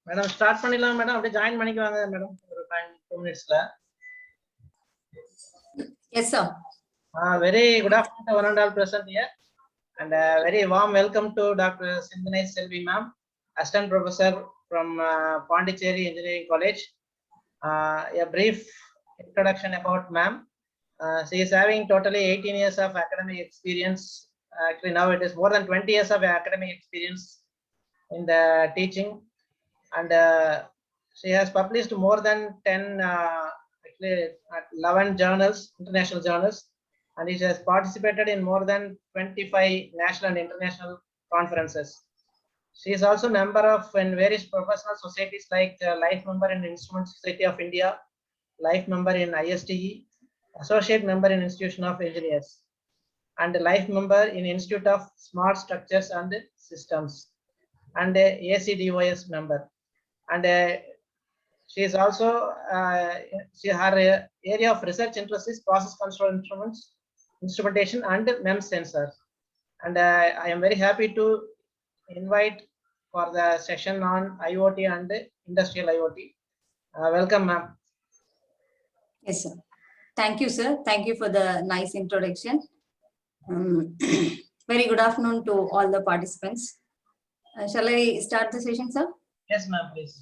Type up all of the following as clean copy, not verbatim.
Madam, start பண்ணிடலாம் madam. அப்படியே join பண்ணிக்குவாங்க மேடம். ஒரு 2 minutesல. Yes, sir. Very good afternoon to one and all present here. And very warm welcome to Dr. Sindhanai Selvi ma'am, Assistant Professor from Pondicherry Engineering College. A brief introduction about ma'am. She is having totally 18 years of academic experience. Actually, now it is more than 20 years of academic experience in the teaching. And she has published more than 10, actually 11 journals, international journals, and she has participated in more than 25 national and international conferences. She is also member of in various professional societies like Life Member in Instrument Society of India, Life Member in ISTE, Associate Member in Institution of Engineers, and Life Member in Institute of Smart Structures and Systems, and ACDOS member. And she is also her area of research interest is process control instruments, instrumentation, and MEMS sensors. And I am very happy to invite for the session on IoT and industrial IoT. Welcome, ma'am. Yes, sir. Thank you, sir. Thank you for the nice introduction. Very good afternoon to all the participants. Shall I start the session, sir? Yes, ma'am, please.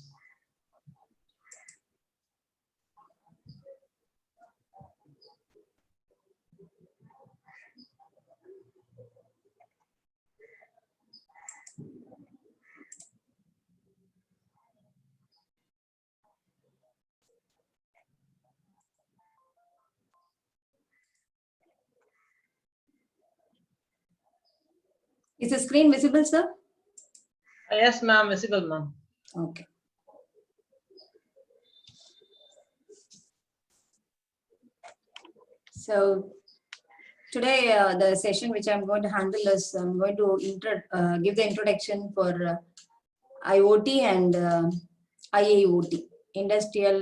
Is the screen visible, sir? Yes, ma'am, visible, ma'am. Okay. So today the session which I'm going to handle is I'm going to give the introduction for IoT and IIoT, Industrial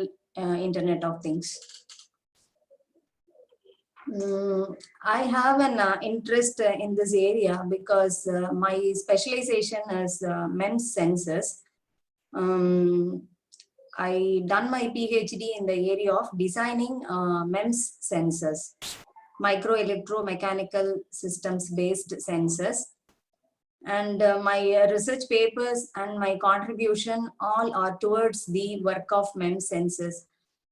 Internet of Things. I have an interest in this area because my specialization is MEMS sensors. I done my PhD in the area of designing MEMS sensors, micro electromechanical systems based sensors, and my research papers and my contribution all are towards the work of MEMS sensors.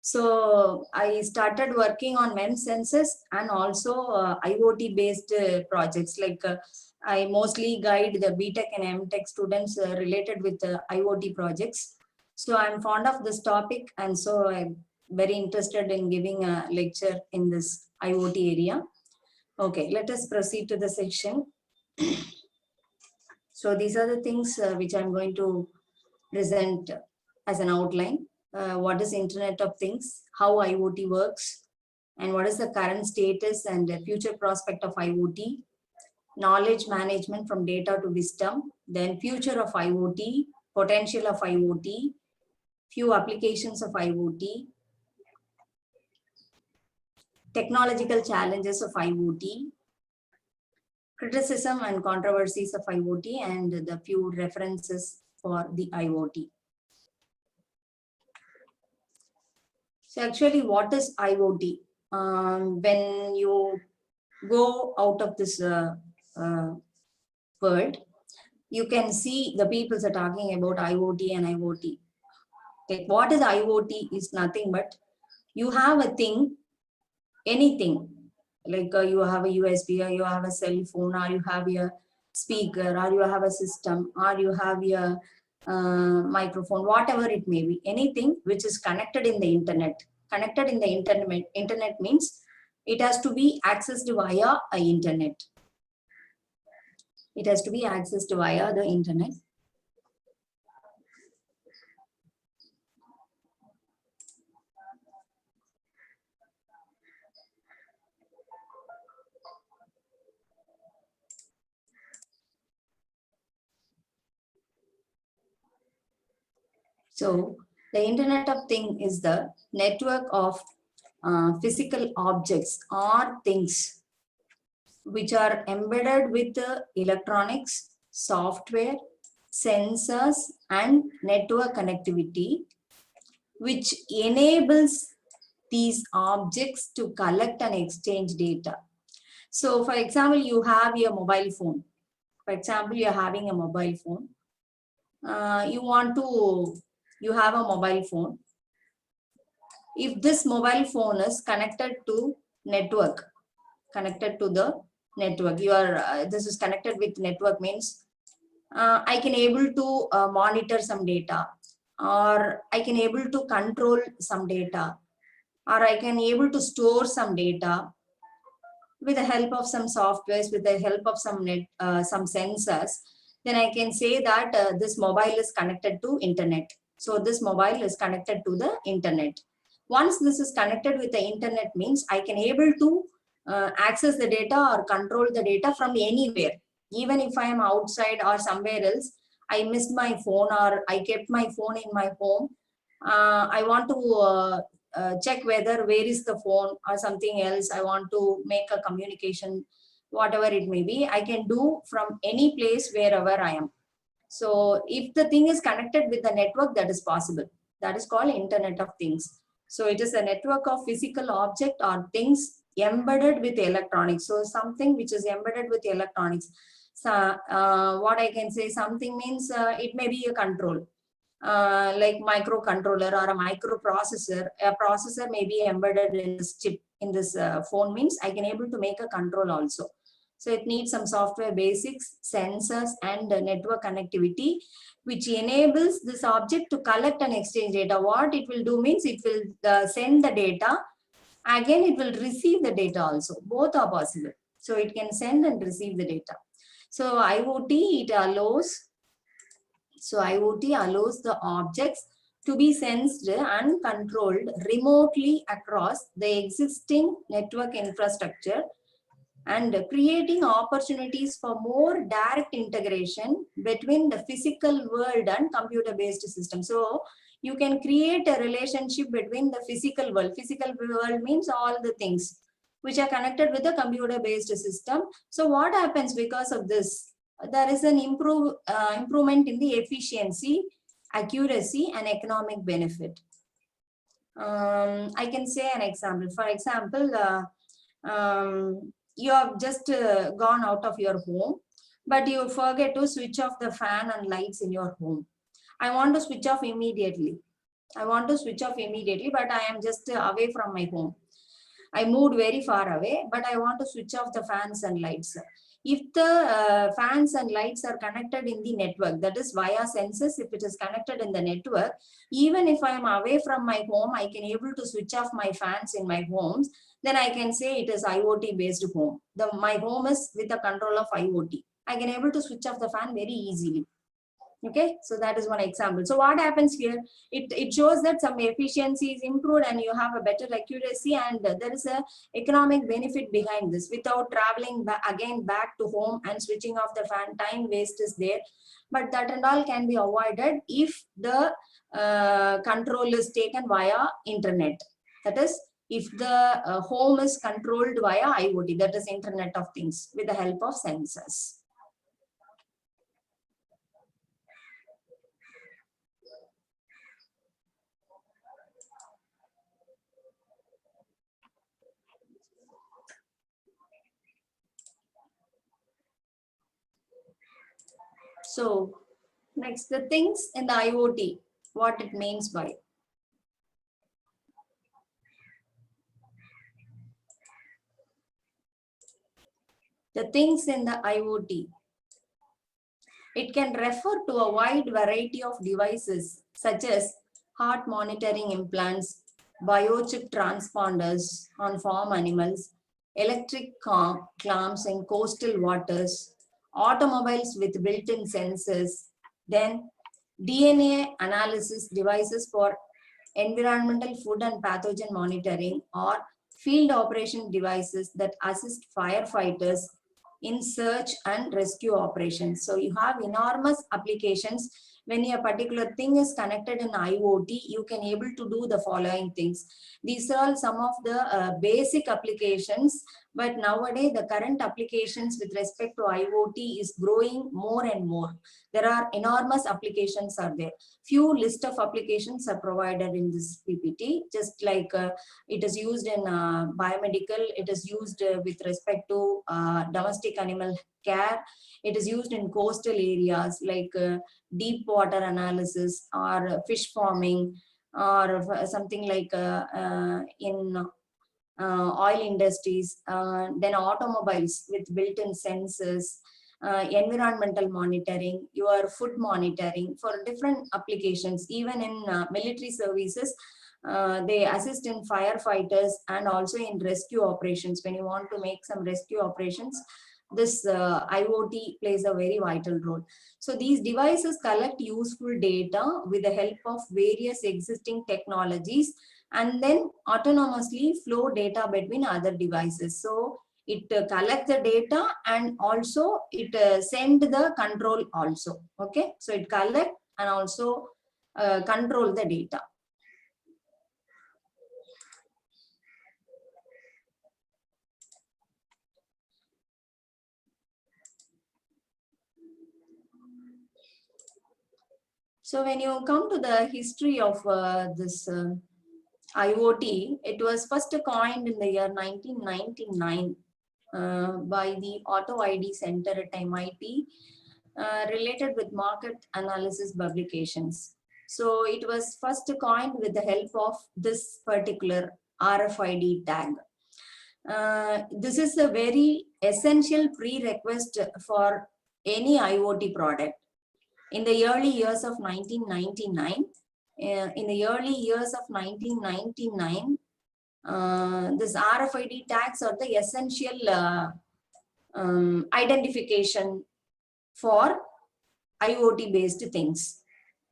So I started working on MEMS sensors and also IoT based projects. Like I mostly guide the BTech and MTech students related with IoT projects. So I'm fond of this topic, and so I'm very interested in giving a lecture in this IoT area. Okay, let us proceed to the section. So these are the things which I'm going to present as an outline. What is Internet of Things, how IoT works, and what is the current status and the future prospect of IoT, knowledge management from data to wisdom, then future of IoT, potential of IoT, few applications of IoT, technological challenges of IoT, criticism and controversies of IoT, and the few references for the IoT. So actually, what is IoT? When you go out of this world, you can see the people are talking about IoT and IoT. Like, what is IoT is nothing but you have a thing, anything, like you have a USB, or you have a cell phone, or you have a speaker, or you have a system, or you have a microphone, whatever it may be, anything which is connected in the internet. Connected in the internet means it has to be accessed via the internet. It has to be accessed via the internet. So the Internet of Things is the network of physical objects or things which are embedded with electronics, software, sensors, and network connectivity, which enables these objects to collect and exchange data. So, for example, you have your mobile phone. For example, you're having a mobile phone. You have a mobile phone. If this mobile phone is connected to network, this is connected with network means I can able to monitor some data, or I can able to control some data, or I can able to store some data with the help of some softwares, with the help of some sensors. Then I can say that this mobile is connected to internet. So this mobile is connected to the internet. Once this is connected with the internet means I can able to access the data or control the data from anywhere. Even if I am outside or somewhere else, I missed my phone or I kept my phone in my home. I want to check where is the phone or something else. I want to make a communication, whatever it may be, I can do from any place wherever I am. So if the thing is connected with the network, that is possible. That is called Internet of Things. So it is a network of physical object or things embedded with electronics. So something which is embedded with electronics. So what I can say, something means it may be a control. Like microcontroller or a microprocessor. A processor may be embedded in this chip in this phone means I can able to make a control also. So it needs some software basics, sensors, and network connectivity, which enables this object to collect and exchange data. What it will do means it will send the data. Again, it will receive the data also. Both are possible. So it can send and receive the data. So IoT, it allows the objects to be sensed and controlled remotely across the existing network infrastructure, and creating opportunities for more direct integration between the physical world and computer-based systems. So you can create a relationship between the physical world. Physical world means all the things which are connected with the computer-based system. So what happens because of this? There is an improvement in the efficiency, accuracy, and economic benefit. I can say an example. For example, you have just gone out of your home, but you forget to switch off the fan and lights in your home. I want to switch off immediately. But I am just away from my home. I moved very far away, but I want to switch off the fans and lights. If the fans and lights are connected in the network, that is via sensors, if it is connected in the network, even if I am away from my home, I can able to switch off my fans in my homes. Then I can say it is IoT based home. My home is with the control of IoT. I can able to switch off the fan very easily. Okay, so that is one example. So what happens here? It shows that some efficiency is improved and you have a better accuracy, and there is a economic benefit behind this without traveling back to home and switching off the fan. Time waste is there, but that and all can be avoided if the control is taken via internet. That is, if the home is controlled via IoT, that is Internet of Things, with the help of sensors. So next, the things in the IoT, what it means by. The things in the IoT, it can refer to a wide variety of devices such as heart monitoring implants, biochip transponders on farm animals, electric clamps in coastal waters, automobiles with built-in sensors, then DNA analysis devices for environmental, food and pathogen monitoring, or field operation devices that assist firefighters in search and rescue operations. So you have enormous applications. When a particular thing is connected in IoT, you can able to do the following things. These are all some of the basic applications But nowadays, the current applications with respect to IoT is growing more and more. There are enormous applications are there. Few list of applications are provided in this PPT, just like it is used in biomedical, it is used with respect to domestic animal care, it is used in coastal areas like deep water analysis or fish farming, or something like in oil industries, then automobiles with built-in sensors, environmental monitoring, your food monitoring for different applications. Even in military services, they assist in firefighters and also in rescue operations. When you want to make some rescue operations, this IoT plays a very vital role. So these devices collect useful data with the help of various existing technologies and then autonomously flow data between other devices. So it collect the data and also it send the control also. Okay, so it collect and also control the data. So when you come to the history of this IoT, it was first coined in the year 1999 by the Auto ID Center at MIT, related with market analysis publications. So it was first coined with the help of this particular RFID tag. This is a very essential prerequisite for any IoT product. In the early years of 1999, this RFID tags are the essential identification for IoT based things.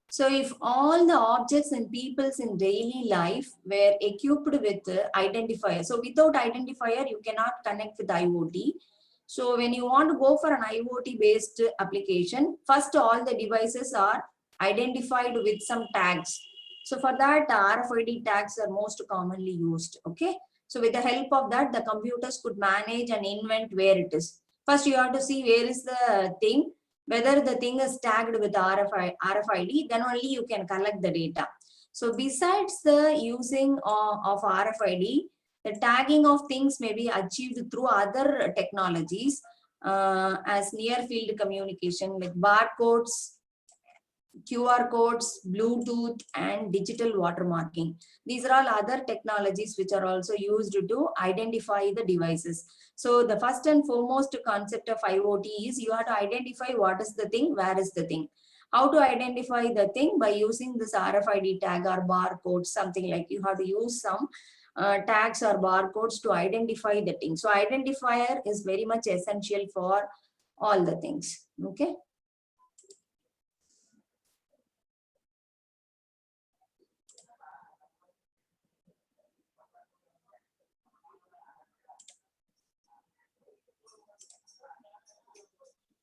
So if all the objects and peoples in daily life were equipped with identifier, so without identifier, you cannot connect with IoT. So when you want to go for an IoT based application, first all the devices are identified with some tags. So for that, RFID tags are most commonly used. Okay. So with the help of that, the computers could manage and invent where it is. First, you have to see where is the thing, whether the thing is tagged with RFID, then only you can collect the data. So besides the using of RFID, the tagging of things may be achieved through other technologies as near field communication like barcodes, QR codes, Bluetooth, and digital watermarking. These are all other technologies which are also used to identify the devices. So the first and foremost concept of IoT is you have to identify what is the thing, where is the thing. How to identify the thing? By using this RFID tag or barcode, something like you have to use some tags or barcodes to identify the thing. So identifier is very much essential for all the things. Okay.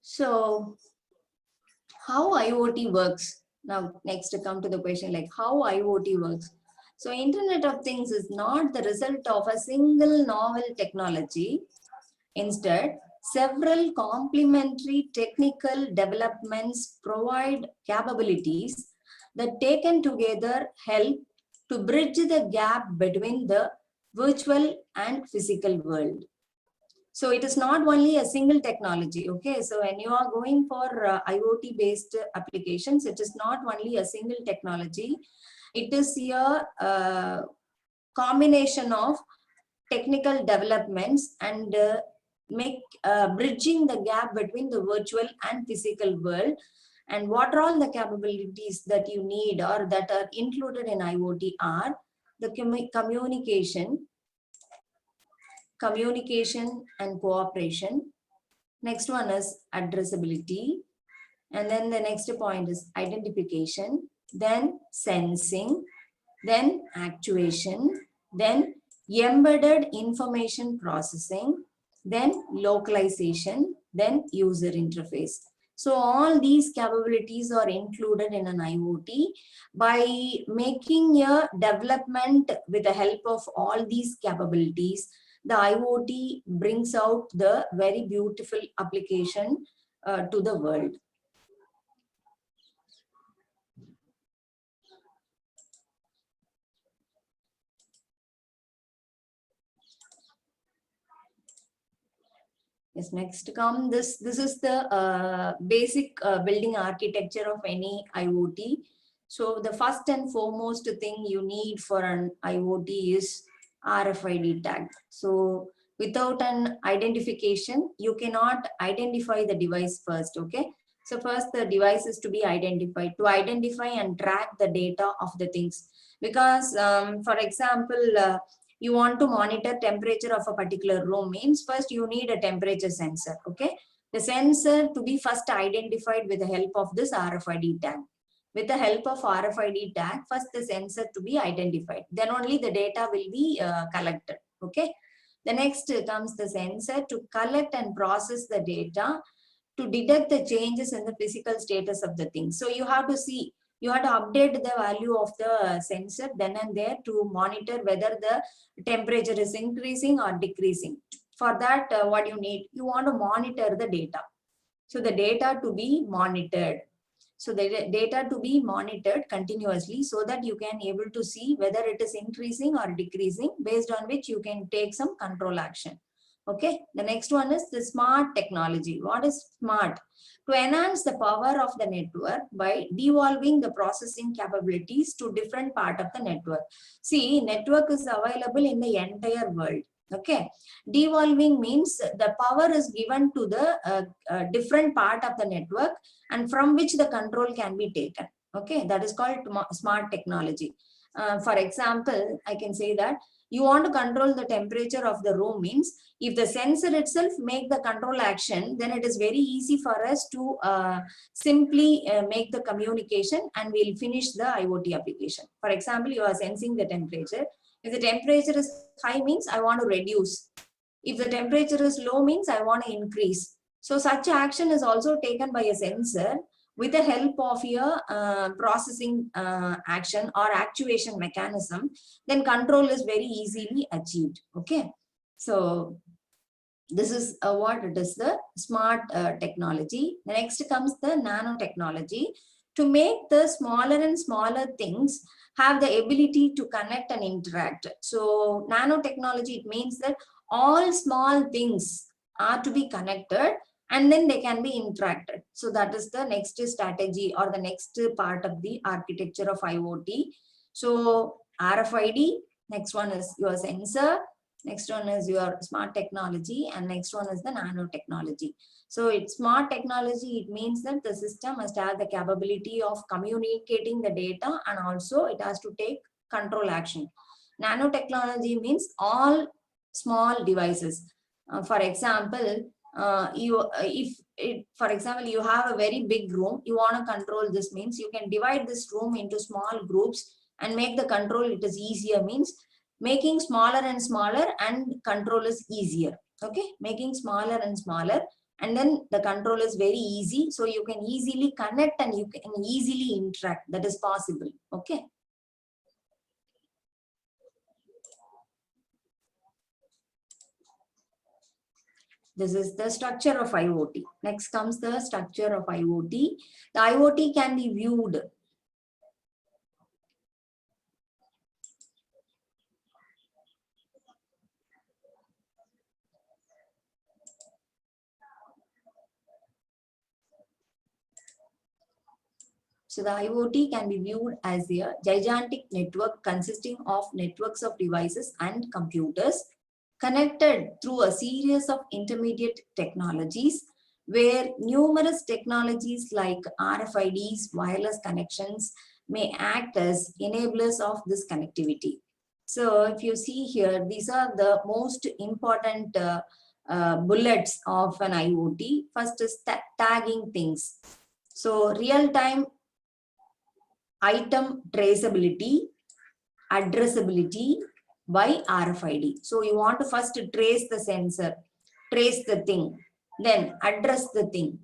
So how IoT works? Now, next to come to the question like how IoT works. So Internet of Things is not the result of a single novel technology. Instead, several complementary technical developments provide capabilities that taken together help to bridge the gap between the virtual and physical world. So it is not only a single technology. Okay, so when you are going for IoT based applications, it is not only a single technology. It is a combination of technical developments and make bridging the gap between the virtual and physical world. And what are all the capabilities that you need or that are included in IoT are the communication and cooperation. Next one is addressability. And then the next point is identification, then sensing, then actuation, then embedded information processing, then localization, then user interface. So all these capabilities are included in an IoT. By making a development with the help of all these capabilities, the IoT brings out the very beautiful application to the world. Yes, next come this. This is the basic building architecture of any IoT. So the first and foremost thing you need for an IoT is RFID tag. So without an identification, you cannot identify the device first. Okay. So first the device is to be identified, to identify and track the data of the things. Because for example, you want to monitor temperature of a particular room means first you need a temperature sensor. Okay. The sensor to be first identified with the help of this RFID tag. With the help of RFID tag, first the sensor to be identified. Then only the data will be collected. Okay. The next comes the sensor to collect and process the data to detect the changes in the physical status of the thing. So you have to see, you have to update the value of the sensor then and there to monitor whether the temperature is increasing or decreasing. For that, what you need, you want to monitor the data. So the data to be monitored. So the data to be monitored continuously so that you can able to see whether it is increasing or decreasing, based on which you can take some control action. Okay, the next one is the smart technology. What is smart? To enhance the power of the network by devolving the processing capabilities to different part of the network. See, network is available in the entire world. Okay, devolving means the power is given to the different part of the network and from which the control can be taken. Okay, that is called smart technology. For example, I can say that you want to control the temperature of the room means if the sensor itself make the control action, then it is very easy for us to simply make the communication and we'll finish the IoT application. For example, you are sensing the temperature. If the temperature is high means I want to reduce. If the temperature is low means I want to increase. So such action is also taken by a sensor with the help of your processing action or actuation mechanism, then control is very easily achieved. Okay. So this is what it is, the smart technology. The next comes the nanotechnology. To make the smaller and smaller things have the ability to connect and interact. So nanotechnology, it means that all small things are to be connected and then they can be interacted. So that is the next strategy or the next part of the architecture of IoT. So RFID, next one is your sensor, next one is your smart technology, and next one is the nanotechnology. So it's smart technology, it means that the system must have the capability of communicating the data and also it has to take control action. Nanotechnology means all small devices. For example, for example, you have a very big room, you want to control this means you can divide this room into small groups and make the control it is easier means making smaller and smaller and control is easier. Okay, making smaller and smaller and then the control is very easy, so you can easily connect and you can easily interact. That is possible. Okay. This is the structure of IoT. Next comes the structure of IoT. The IoT can be viewed So the IoT can be viewed as a gigantic network consisting of networks of devices and computers connected through a series of intermediate technologies where numerous technologies like RFIDs, wireless connections may act as enablers of this connectivity. So if you see here, these are the most important bullets of an IoT. First is tagging things. So real-time item traceability, addressability by RFID. So you want to first trace the sensor, trace the thing, then address the thing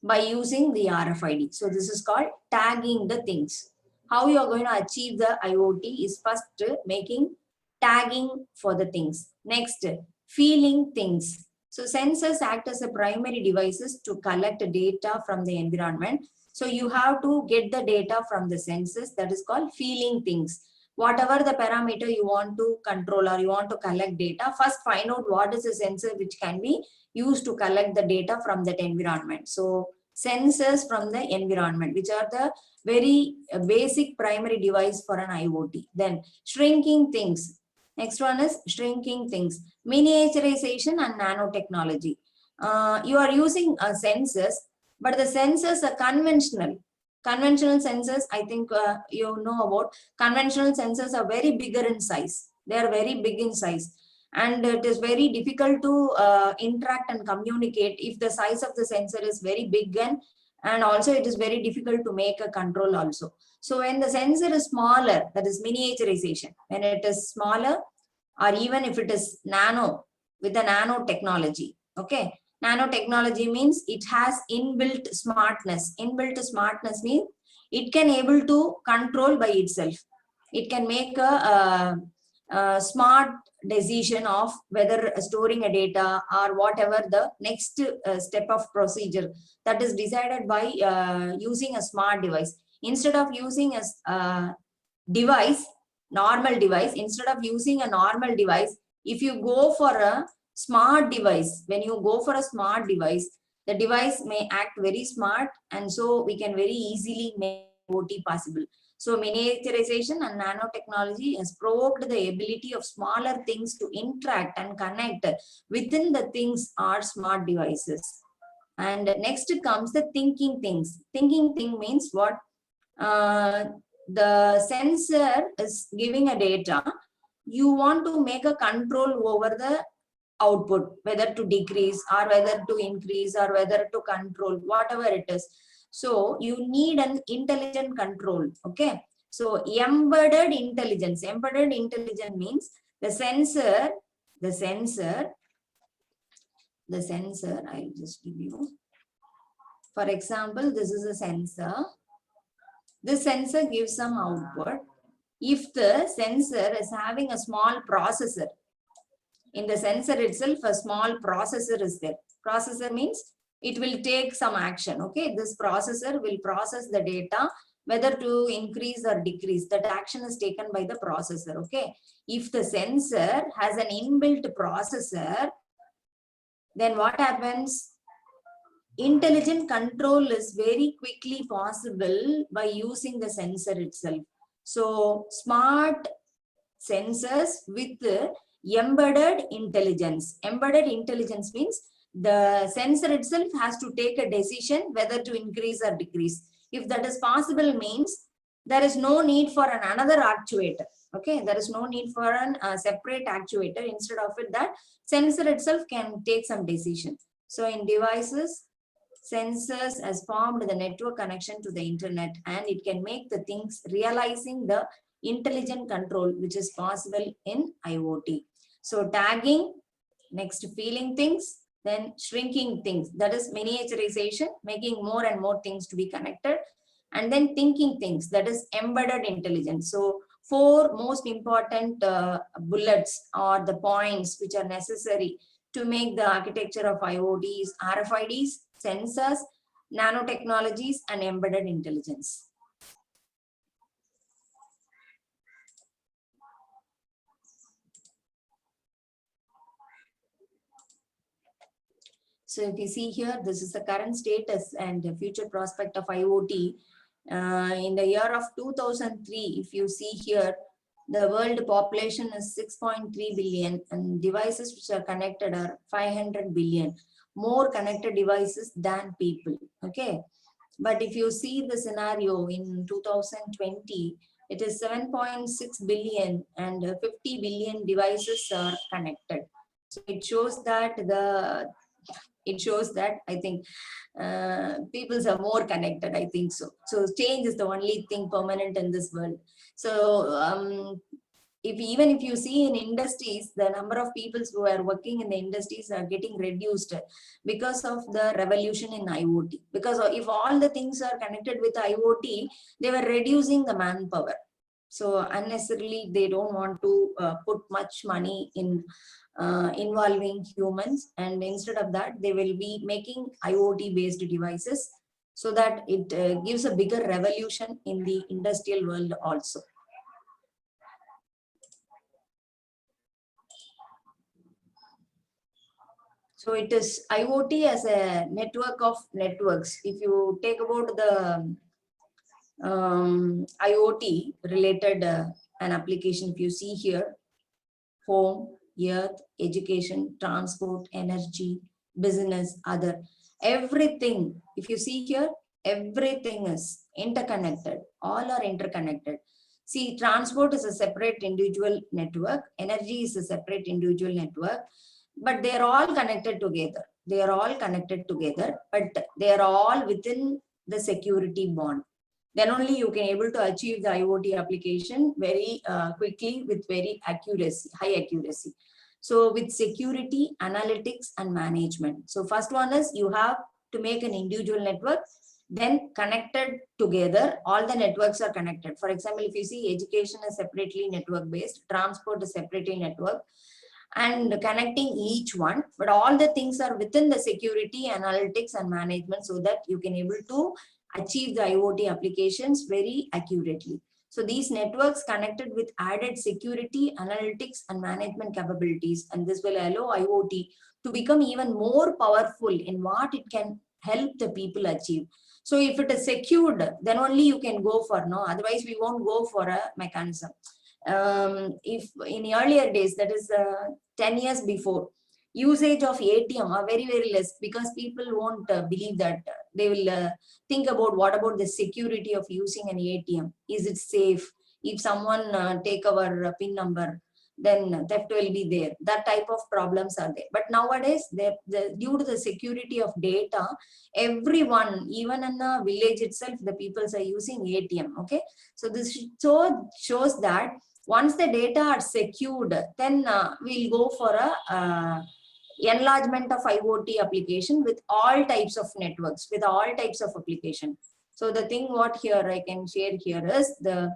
by using the RFID. So this is called tagging the things. How you are going to achieve the IoT is first making tagging for the things. Next, feeling things. So sensors act as a primary devices to collect data from the environment. So you have to get the data from the senses, that is called feeling things. Whatever the parameter you want to control or you want to collect data, first find out what is the sensor which can be used to collect the data from that environment. So sensors from the environment, which are the very basic primary device for an IoT. Then shrinking things. Next one is shrinking things, miniaturization and nanotechnology. You are using sensors, but the sensors are conventional. Conventional sensors, I think you know about. Conventional sensors are very bigger in size. They are very big in size. And it is very difficult to interact and communicate if the size of the sensor is very big, and also it is very difficult to make a control also. So when the sensor is smaller, that is miniaturization. When it is smaller, or even if it is nano, with the nanotechnology, okay. Nanotechnology means it has inbuilt smartness. Inbuilt smartness means it can able to control by itself. It can make a smart decision of whether storing a data or whatever the next step of procedure that is decided by using a smart device. Instead of using a device, normal device, instead of using a normal device, if you go for a smart device, when you go for a smart device, the device may act very smart, and so we can very easily make IoT possible. So miniaturization and nanotechnology has provoked the ability of smaller things to interact and connect within the things are smart devices. And next comes the thinking things. Thinking thing means what? The sensor is giving a data. You want to make a control over the output, whether to decrease or whether to increase or whether to control, whatever it is. So you need an intelligent control. Okay. So embedded intelligence. Embedded intelligence means the sensor, I'll just give you. For example, this is a sensor. This sensor gives some output. If the sensor is having a small processor, in the sensor itself, a small processor is there. Processor means it will take some action. Okay, this processor will process the data, whether to increase or decrease. That action is taken by the processor. Okay, if the sensor has an inbuilt processor, then what happens? Intelligent control is very quickly possible by using the sensor itself. So smart sensors with embedded intelligence. Embedded intelligence means the sensor itself has to take a decision whether to increase or decrease. If that is possible means there is no need for another actuator. Okay, there is no need for a separate actuator. Instead of it, that sensor itself can take some decision. So in devices, sensors has formed the network connection to the internet, and it can make the things realizing the intelligent control which is possible in IoT. So tagging, next feeling things, then shrinking things, that is miniaturization, making more and more things to be connected, and then thinking things, that is embedded intelligence. So 4 most important bullets or the points which are necessary to make the architecture of IoTs, RFIDs, sensors, nanotechnologies, and embedded intelligence. So if you see here, this is the current status and the future prospect of IoT. In the year of 2003, if you see here, the world population is 6.3 billion and devices which are connected are 500 billion. More connected devices than people. Okay. But if you see the scenario in 2020, it is 7.6 billion and 50 billion devices are connected. So it shows that I think peoples are more connected. I think so. So change is the only thing permanent in this world. So even if you see in industries, the number of people who are working in the industries are getting reduced because of the revolution in IoT. Because if all the things are connected with IoT, they were reducing the manpower. So unnecessarily, they don't want to put much money in involving humans, and instead of that, they will be making IoT based devices so that it gives a bigger revolution in the industrial world also. So it is IoT as a network of networks. If you take about the IoT related an application, if you see here, home, earth, education, transport, energy, business, other, everything. If you see here, everything is interconnected. All are interconnected. See, transport is a separate individual network. Energy is a separate individual network, but they are all connected together. They are all connected together, but they are all within the security bond. Then only you can able to achieve the IoT application very quickly with very accuracy, high accuracy. So with security, analytics, and management. So first one is you have to make an individual network, then connected together, all the networks are connected. For example, if you see education is separately network based, transport is separately network, and connecting each one, but all the things are within the security, analytics, and management, so that you can able to achieve the IoT applications very accurately. So these networks connected with added security, analytics, and management capabilities, and this will allow IoT to become even more powerful in what it can help the people achieve. So if it is secured, then only you can go for, no, otherwise we won't go for a mechanism. If in earlier days, that is 10 years before, usage of ATM are very, very less, because people won't believe that. They will think about what about the security of using an ATM. Is it safe? If someone take our PIN number, then theft will be there. That type of problems are there. But nowadays, due to the security of data, everyone, even in the village itself, the people are using ATM. Okay, so this shows that once the data are secured, then we'll go for a enlargement of IoT application with all types of networks, with all types of application. So the thing what here I can share here is the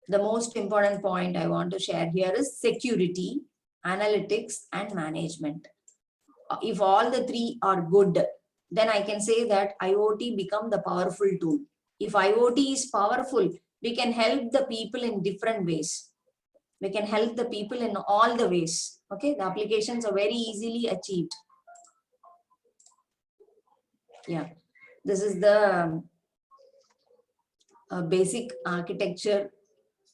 most important point I want to share here is security, analytics, and management. If all the three are good, then I can say that IoT become the powerful tool. If IoT is powerful, we can help the people in different ways. We can help the people in all the ways. Okay, the applications are very easily achieved. Yeah, this is the basic architecture,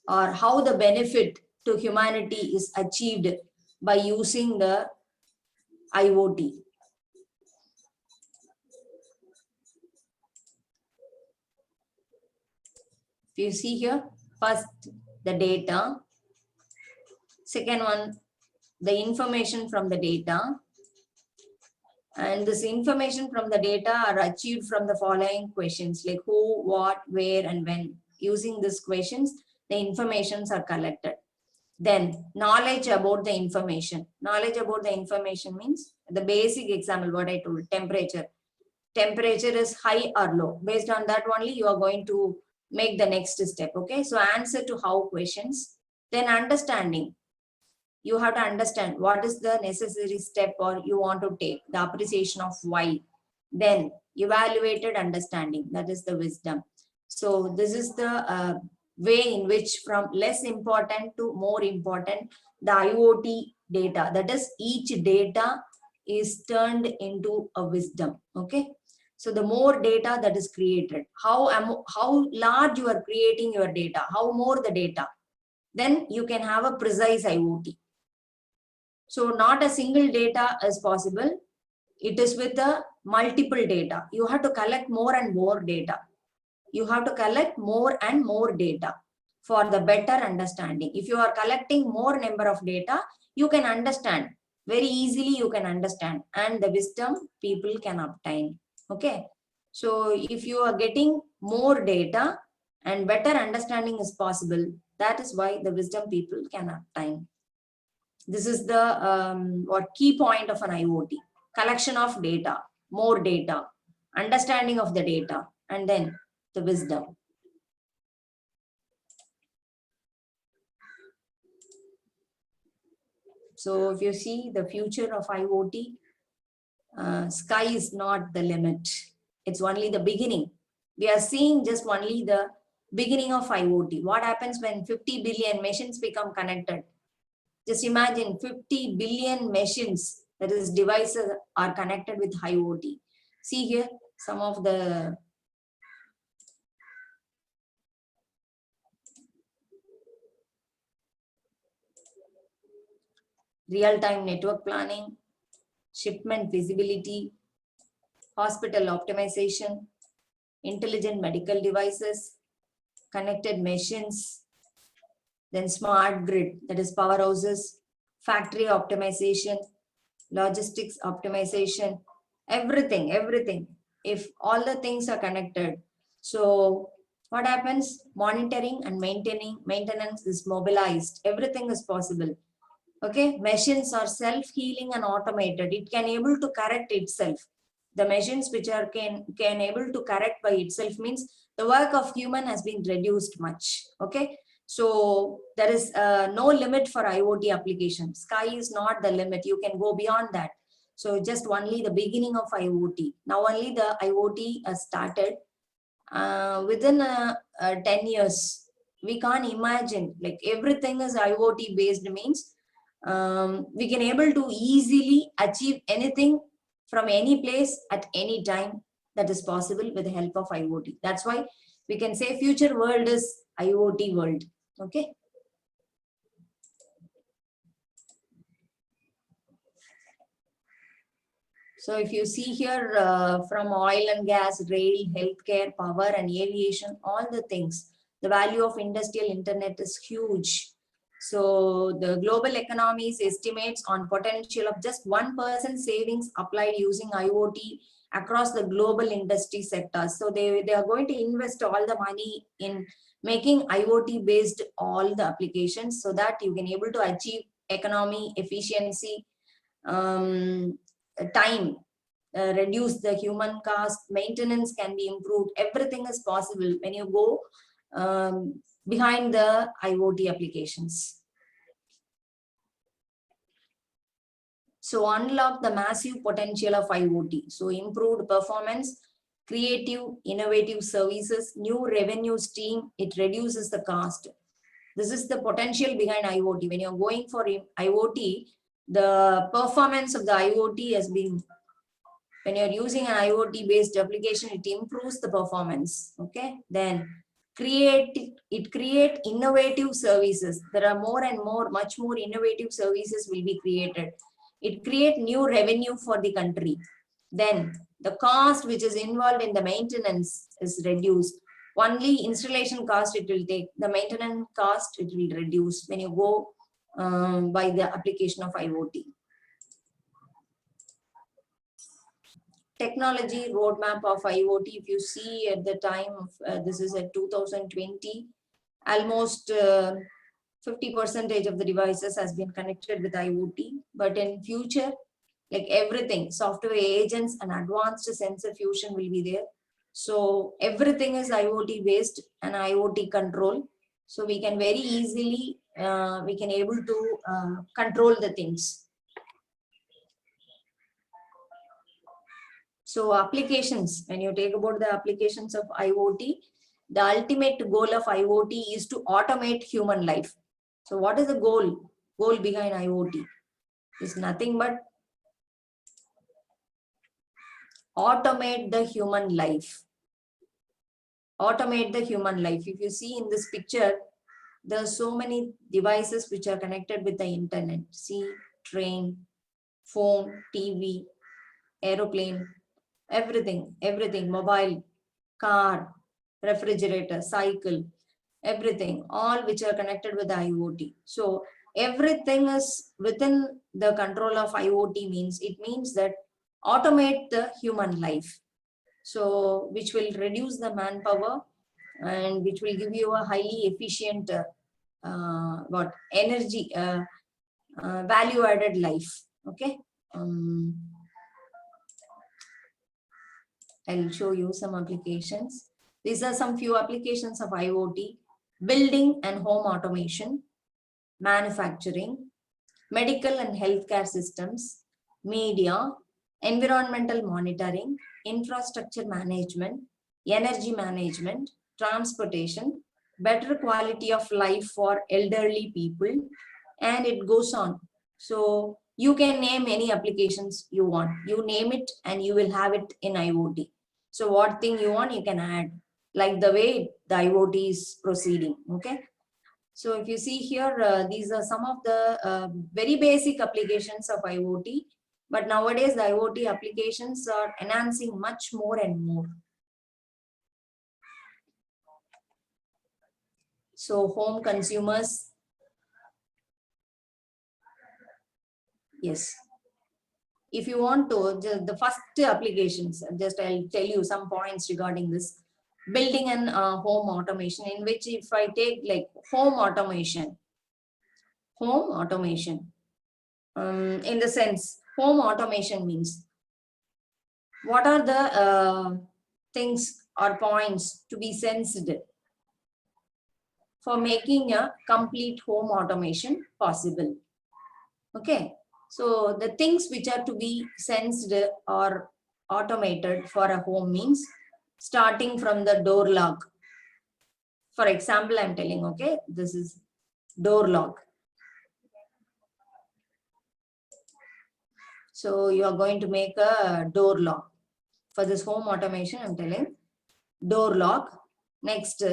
or how the benefit to humanity is achieved by using the IoT. If you see here, first the data, second one the information from the data, and this information from the data are achieved from the following questions, like who, what, where, and when. Using these questions, the informations are collected. Then knowledge about the information. Knowledge about the information means the basic example what I told, temperature. Temperature is high or low. Based on that only you are going to make the next step. Okay, so answer to how questions. Then understanding. You have to understand what is the necessary step or you want to take, the appreciation of why. Then evaluated understanding, that is the wisdom. So this is the way in which from less important to more important, the IoT data, that is each data is turned into a wisdom. Okay, so the more data that is created, how large you are creating your data, how more the data, then you can have a precise IoT. So not a single data is possible. It is with the multiple data. You have to collect more and more data. You have to collect more and more data for the better understanding. If you are collecting more number of data, you can understand very easily, you can understand, and the wisdom people can obtain. Okay, so if you are getting more data and better understanding is possible, that is why the wisdom people can obtain. This is the what key point of an IoT: collection of data, more data, understanding of the data, and then the wisdom. So if you see the future of IoT, sky is not the limit. It's only the beginning. We are seeing just only the beginning of IoT. What happens when 50 billion machines become connected? Just imagine 50 billion machines, that is devices, are connected with IoT. See here some of the real-time network planning, shipment visibility, hospital optimization, intelligent medical devices, connected machines, then smart grid, that is powerhouses, factory optimization, logistics optimization, everything. If all the things are connected, so what happens? Monitoring and maintenance is mobilized. Everything is possible. Okay, machines are self-healing and automated. It can able to correct itself. The machines which are can able to correct by itself means the work of human has been reduced much. Okay, so there is no limit for IoT application. Sky is not the limit. You can go beyond that. So just only the beginning of IoT. Now only the IoT has started. Within 10 years, we can't imagine, like everything is IoT based means we can able to easily achieve anything from any place at any time. That is possible with the help of IoT. That's why we can say future world is IoT world. Okay. So if you see here from oil and gas, rail, healthcare, power and aviation, all the things, the value of industrial internet is huge. So the global economies estimates on potential of just 1% savings applied using IoT across the global industry sectors. So they are going to invest all the money in making IoT based all the applications so that you can able to achieve economy, efficiency, time, reduce the human cost, maintenance can be improved. Everything is possible when you go behind the IoT applications. So unlock the massive potential of IoT. So improved performance, creative, innovative services, new revenue stream, it reduces the cost. This is the potential behind IoT. When you're going for IoT, the performance of the IoT has been, when you're using an IoT based application, it improves the performance. Okay, then create innovative services. There are more and more, much more innovative services will be created. It create new revenue for the country. Then the cost which is involved in the maintenance is reduced. Only installation cost it will take. The maintenance cost it will reduce when you go by the application of IoT. Technology roadmap of IoT. If you see at the time of this is at 2020, almost 50% of the devices has been connected with IoT. But in future, like everything, software agents and advanced sensor fusion will be there. So everything is IoT based and IoT control. So we can very easily we can able to control the things. So applications, when you take about the applications of IoT, the ultimate goal of IoT is to automate human life. So what is the goal? Goal behind IoT is nothing but automate the human life. Automate the human life. If you see in this picture, there are so many devices which are connected with the internet. See, train, phone, TV, aeroplane, everything, mobile, car, refrigerator, cycle, everything, all which are connected with the IoT. So everything is within the control of IoT means, it means that automate the human life. So which will reduce the manpower and which will give you a highly efficient energy, value added life. Okay. I'll show you some applications. These are some few applications of IoT: building and home automation, manufacturing, medical and healthcare systems, media, environmental monitoring, infrastructure management, energy management, transportation, better quality of life for elderly people, and it goes on. So you can name any applications you want. You name it and you will have it in IoT. So what thing you want, you can add, like the way the IoT is proceeding. Okay. So if you see here, these are some of the very basic applications of IoT. But nowadays, the IoT applications are enhancing much more and more. So home consumers. Yes. If you want to, the first applications, just I'll tell you some points regarding this. Building and home automation, in which if I take like home automation, in the sense, home automation means what are the things or points to be sensed for making a complete home automation possible. Okay, so the things which are to be sensed or automated for a home means starting from the door lock. For example, I'm telling, okay, this is door lock. So you are going to make a door lock. For this home automation, I'm telling door lock. Next,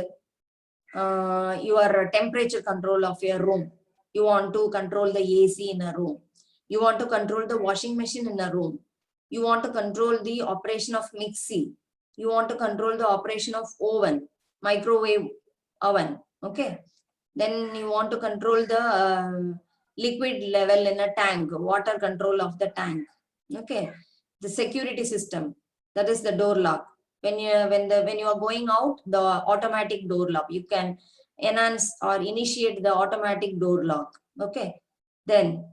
your temperature control of your room. You want to control the AC in a room. You want to control the washing machine in a room. You want to control the operation of mixie. You want to control the operation of oven, microwave oven. Okay. Then you want to control the liquid level in a tank, water control of the tank. Okay. The security system, that is the door lock. When you are going out, the automatic door lock, you can enhance or initiate the automatic door lock. Okay. Then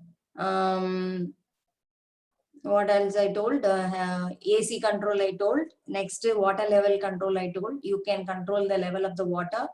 what else I told? AC control I told. Next, water level control I told. You can control the level of the water.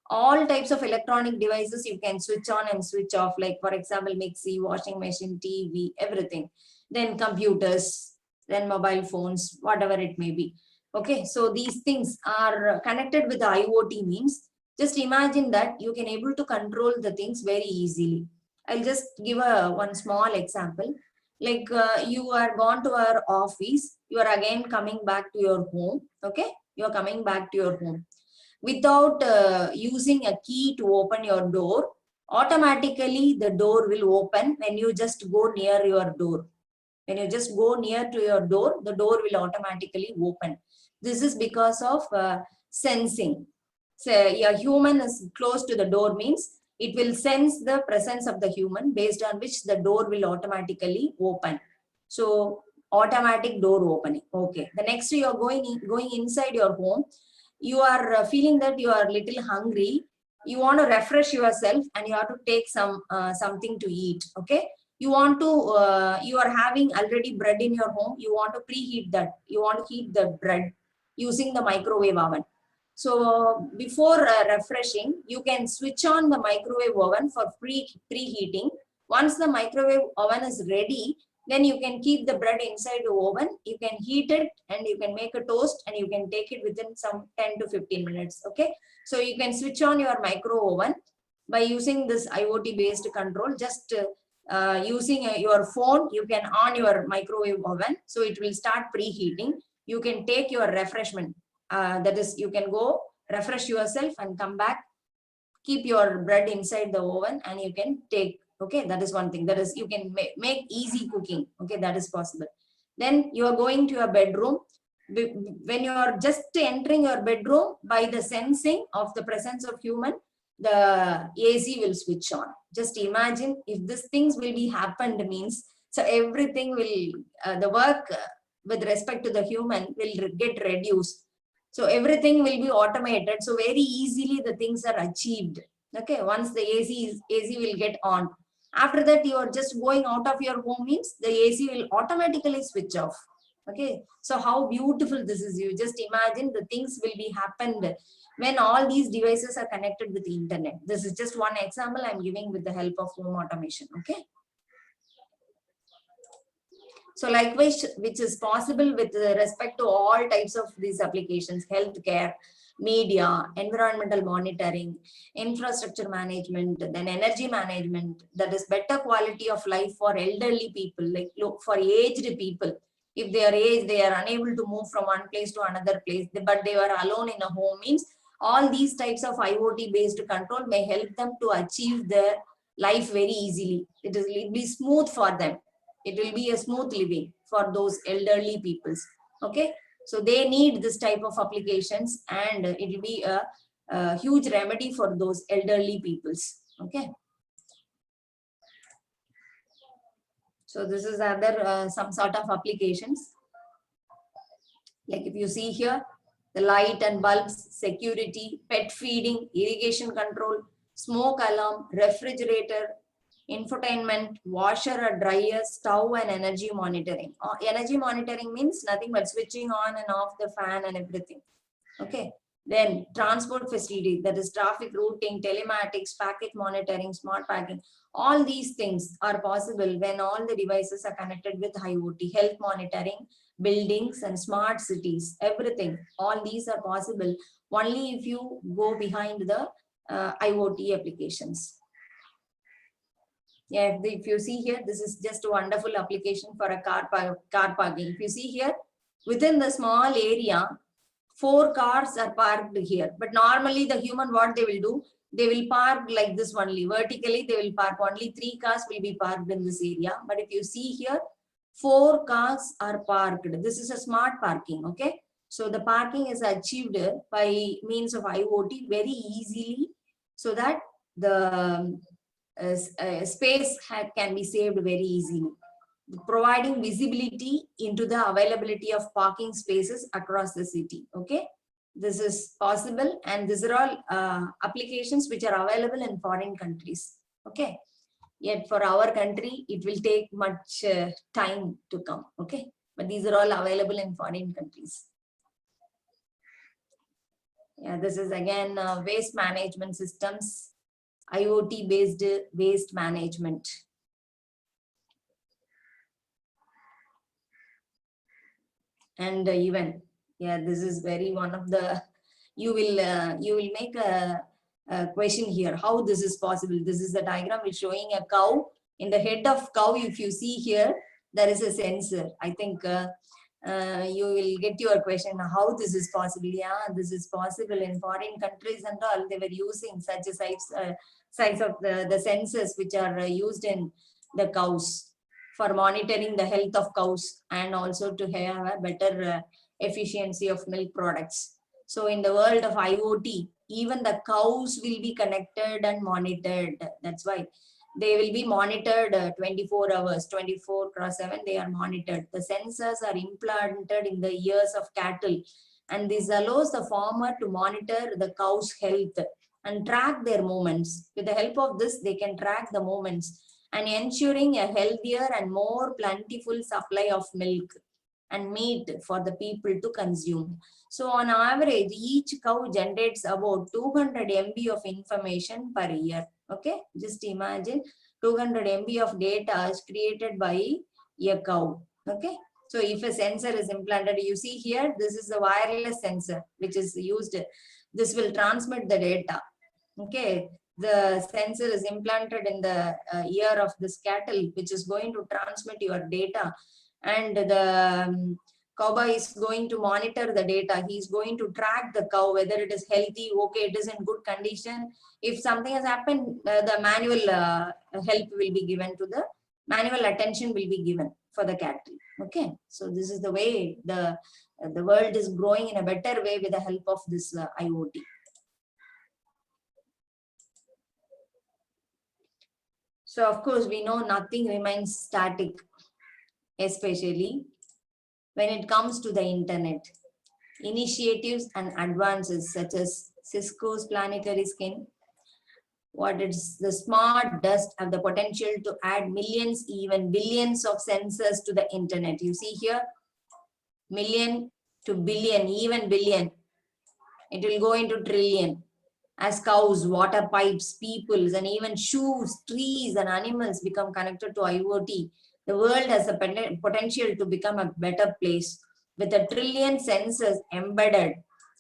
All types of electronic devices you can switch on and switch off, like for example mixie, washing machine, TV, everything. Then computers, then mobile phones, whatever it may be. Okay, so these things are connected with the IoT means just imagine that you can able to control the things very easily. I'll just give one small example. Like you are gone to our office, you are again coming back to your home. Okay, you are coming back to your home without using a key to open your door. Automatically the door will open when you just go near your door. When you just go near to your door, the door will automatically open. This is because of sensing. So a human is close to the door means it will sense the presence of the human, based on which the door will automatically open. So automatic door opening. Okay. The next, you are going inside your home. You are feeling that you are little hungry. You want to refresh yourself and you have to take something to eat. Okay. You want to, you are having already bread in your home. You want to preheat that. You want to heat the bread using the microwave oven. So before refreshing, you can switch on the microwave oven for preheating. Once the microwave oven is ready, then you can keep the bread inside the oven. You can heat it and you can make a toast and you can take it within some 10 to 15 minutes. Okay. So you can switch on your micro oven by using this IoT based control. Just using your phone, you can on your microwave oven. So it will start preheating. You can take your refreshment. That is, you can go refresh yourself and come back, keep your bread inside the oven and you can take. Okay, that is one thing. That is, you can make easy cooking. Okay, that is possible. Then you are going to your bedroom. When you are just entering your bedroom, by the sensing of the presence of human, the AC will switch on. Just imagine if these things will be happened means, so everything will, the work with respect to the human will get reduced. So everything will be automated. So very easily the things are achieved. Okay, once the AC will get on. After that, you are just going out of your home means the AC will automatically switch off. Okay, so how beautiful this is. You just imagine the things will be happened when all these devices are connected with the internet. This is just one example I'm giving with the help of home automation. Okay. So likewise, which is possible with respect to all types of these applications, healthcare, media, environmental monitoring, infrastructure management, then energy management, that is better quality of life for elderly people, like for aged people. If they are aged, they are unable to move from one place to another place, but they are alone in a home, means all these types of IoT based control may help them to achieve their life very easily. It will be smooth for them. It will be a smooth living for those elderly peoples. Okay. So they need this type of applications, and it will be a huge remedy for those elderly peoples. Okay. So this is other some sort of applications. Like if you see here, the light and bulbs, security, pet feeding, irrigation control, smoke alarm, refrigerator, infotainment, washer or dryer, stove, and energy monitoring. Energy monitoring means nothing but switching on and off the fan and everything. Okay. Then transport facility, that is traffic routing, telematics, packet monitoring, smart packing. All these things are possible when all the devices are connected with IoT. Health monitoring, buildings and smart cities, everything. All these are possible only if you go behind the IoT applications. Yeah, if you see here, this is just a wonderful application for a car parking. If you see here, within the small area, 4 cars are parked here. But normally the human, what they will do, they will park like this only. Vertically, they will park. Only 3 cars will be parked in this area. But if you see here, 4 cars are parked. This is a smart parking. Okay. So the parking is achieved by means of IoT very easily, so that the space can be saved very easily, providing visibility into the availability of parking spaces across the city. Okay, this is possible, and these are all applications which are available in foreign countries. Okay, yet for our country it will take much time to come. Okay, but these are all available in foreign countries. Yeah, this is again waste management systems, IoT based waste management. And even, yeah, this is very one of the, you will make a question here, how this is possible. This is the diagram which showing a cow. In the head of cow, if you see here, there is a sensor. I think you will get your question, how this is possible. Yeah, this is possible in foreign countries and all. They were using such a size of the sensors which are used in the cows for monitoring the health of cows, and also to have a better efficiency of milk products. So in the world of IoT, even the cows will be connected and monitored. That's why they will be monitored 24 hours, 24/7, they are monitored. The sensors are implanted in the ears of cattle, and this allows the farmer to monitor the cow's health and track their movements. With the help of this, they can track the movements and ensuring a healthier and more plentiful supply of milk and meat for the people to consume. So on average, each cow generates about 200 MB of information per year. Okay, just imagine 200 MB of data is created by a cow. Okay, so if a sensor is implanted, you see here, this is a wireless sensor which is used. This will transmit the data. Okay, the sensor is implanted in the ear of this cattle, which is going to transmit your data, and the cowboy is going to monitor the data. He's going to track the cow, whether it is healthy, okay, it is in good condition. If something has happened, the manual help will be given to the manual attention will be given for the cattle. Okay, so this is the way the world is growing in a better way with the help of this IoT. So of course, we know nothing remains static, especially when it comes to the internet. Initiatives and advances such as Cisco's planetary skin, what is the smart dust, have the potential to add millions, even billions of sensors to the internet. You see here, million to billion, even billion. It will go into trillion. As cows, water pipes, peoples, and even shoes, trees, and animals become connected to IoT, The world has a potential to become a better place with 1 trillion sensors embedded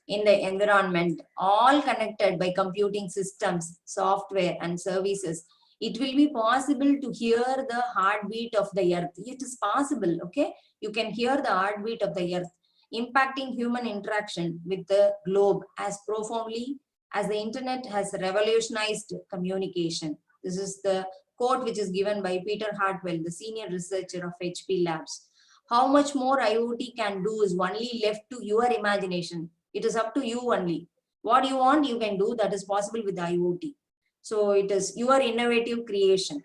in the environment, all connected by computing systems, software, and services. It will be possible to hear the heartbeat of the earth. It is possible, okay? You can hear the heartbeat of the earth, impacting human interaction with the globe as profoundly as the internet has revolutionized communication. This is the quote which is given by Peter Hartwell, the senior researcher of HP Labs. How much more IoT can do is only left to your imagination. It is up to you only. What you want, you can do. That is possible with IoT. So it is your innovative creation.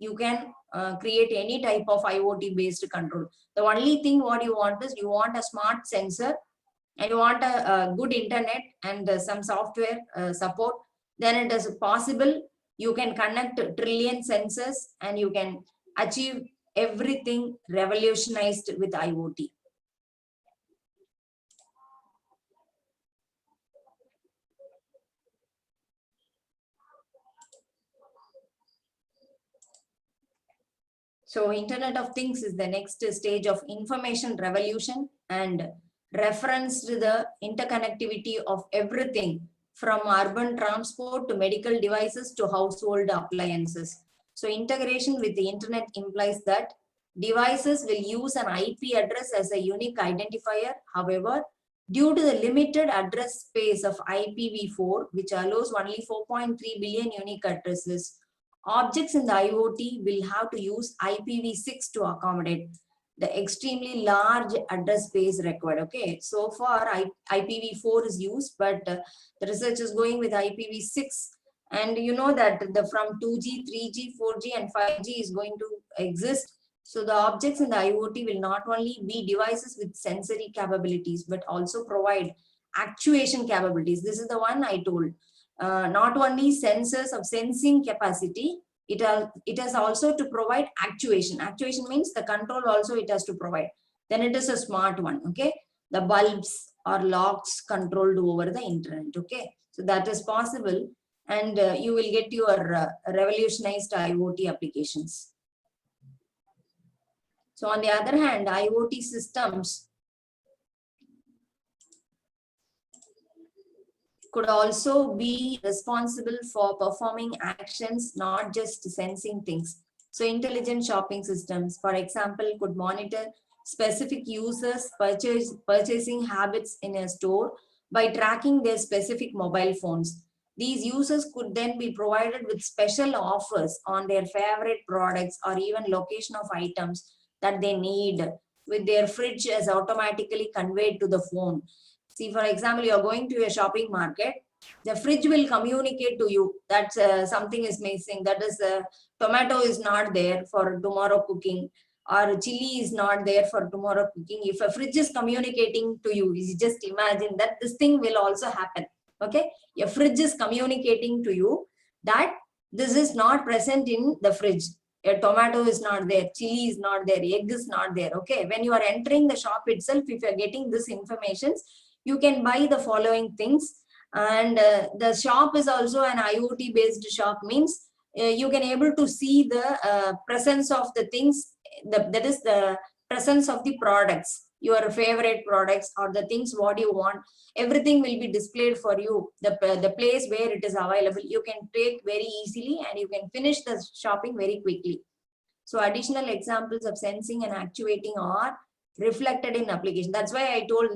You can create any type of IoT based control. The only thing what you want is you want a smart sensor and you want a good internet and some software support. Then it is possible. You can connect 1 trillion sensors and you can achieve everything revolutionized with IoT. So Internet of Things is the next stage of information revolution and reference to the interconnectivity of everything from urban transport to medical devices to household appliances. So integration with the internet implies that devices will use an IP address as a unique identifier. However, due to the limited address space of IPv4, which allows only 4.3 billion unique addresses, objects in the IoT will have to use IPv6 to accommodate the extremely large address space required. Okay, so far IPv4 is used, but the research is going with IPv6, and you know that from 2G, 3G, 4G, and 5G is going to exist. So the objects in the IoT will not only be devices with sensory capabilities, but also provide actuation capabilities. This is the one I told. Not only sensors of sensing capacity, it has also to provide actuation. Actuation means the control also it has to provide. Then it is a smart one, okay? The bulbs or locks controlled over the internet, okay? So that is possible, and you will get your revolutionized IoT applications. So on the other hand, IoT systems could also be responsible for performing actions, not just sensing things. So intelligent shopping systems, for example, could monitor specific users' purchasing habits in a store by tracking their specific mobile phones. These users could then be provided with special offers on their favorite products or even location of items that they need, with their fridge as automatically conveyed to the phone. See, for example, you're going to a shopping market, the fridge will communicate to you that something is missing, that is tomato is not there for tomorrow cooking, or chili is not there for tomorrow cooking. If a fridge is communicating to you, you just imagine that this thing will also happen. Okay, your fridge is communicating to you that this is not present in the fridge. A tomato is not there, chili is not there, egg is not there. Okay, when you are entering the shop itself, if you are getting this information, you can buy the following things. And the shop is also an IoT based shop, means you can able to see the presence of the things, that is the presence of the products, your favorite products or the things what you want. Everything will be displayed for you, the place where it is available. You can take very easily and you can finish the shopping very quickly. So additional examples of sensing and actuating are reflected in application. That's why I told,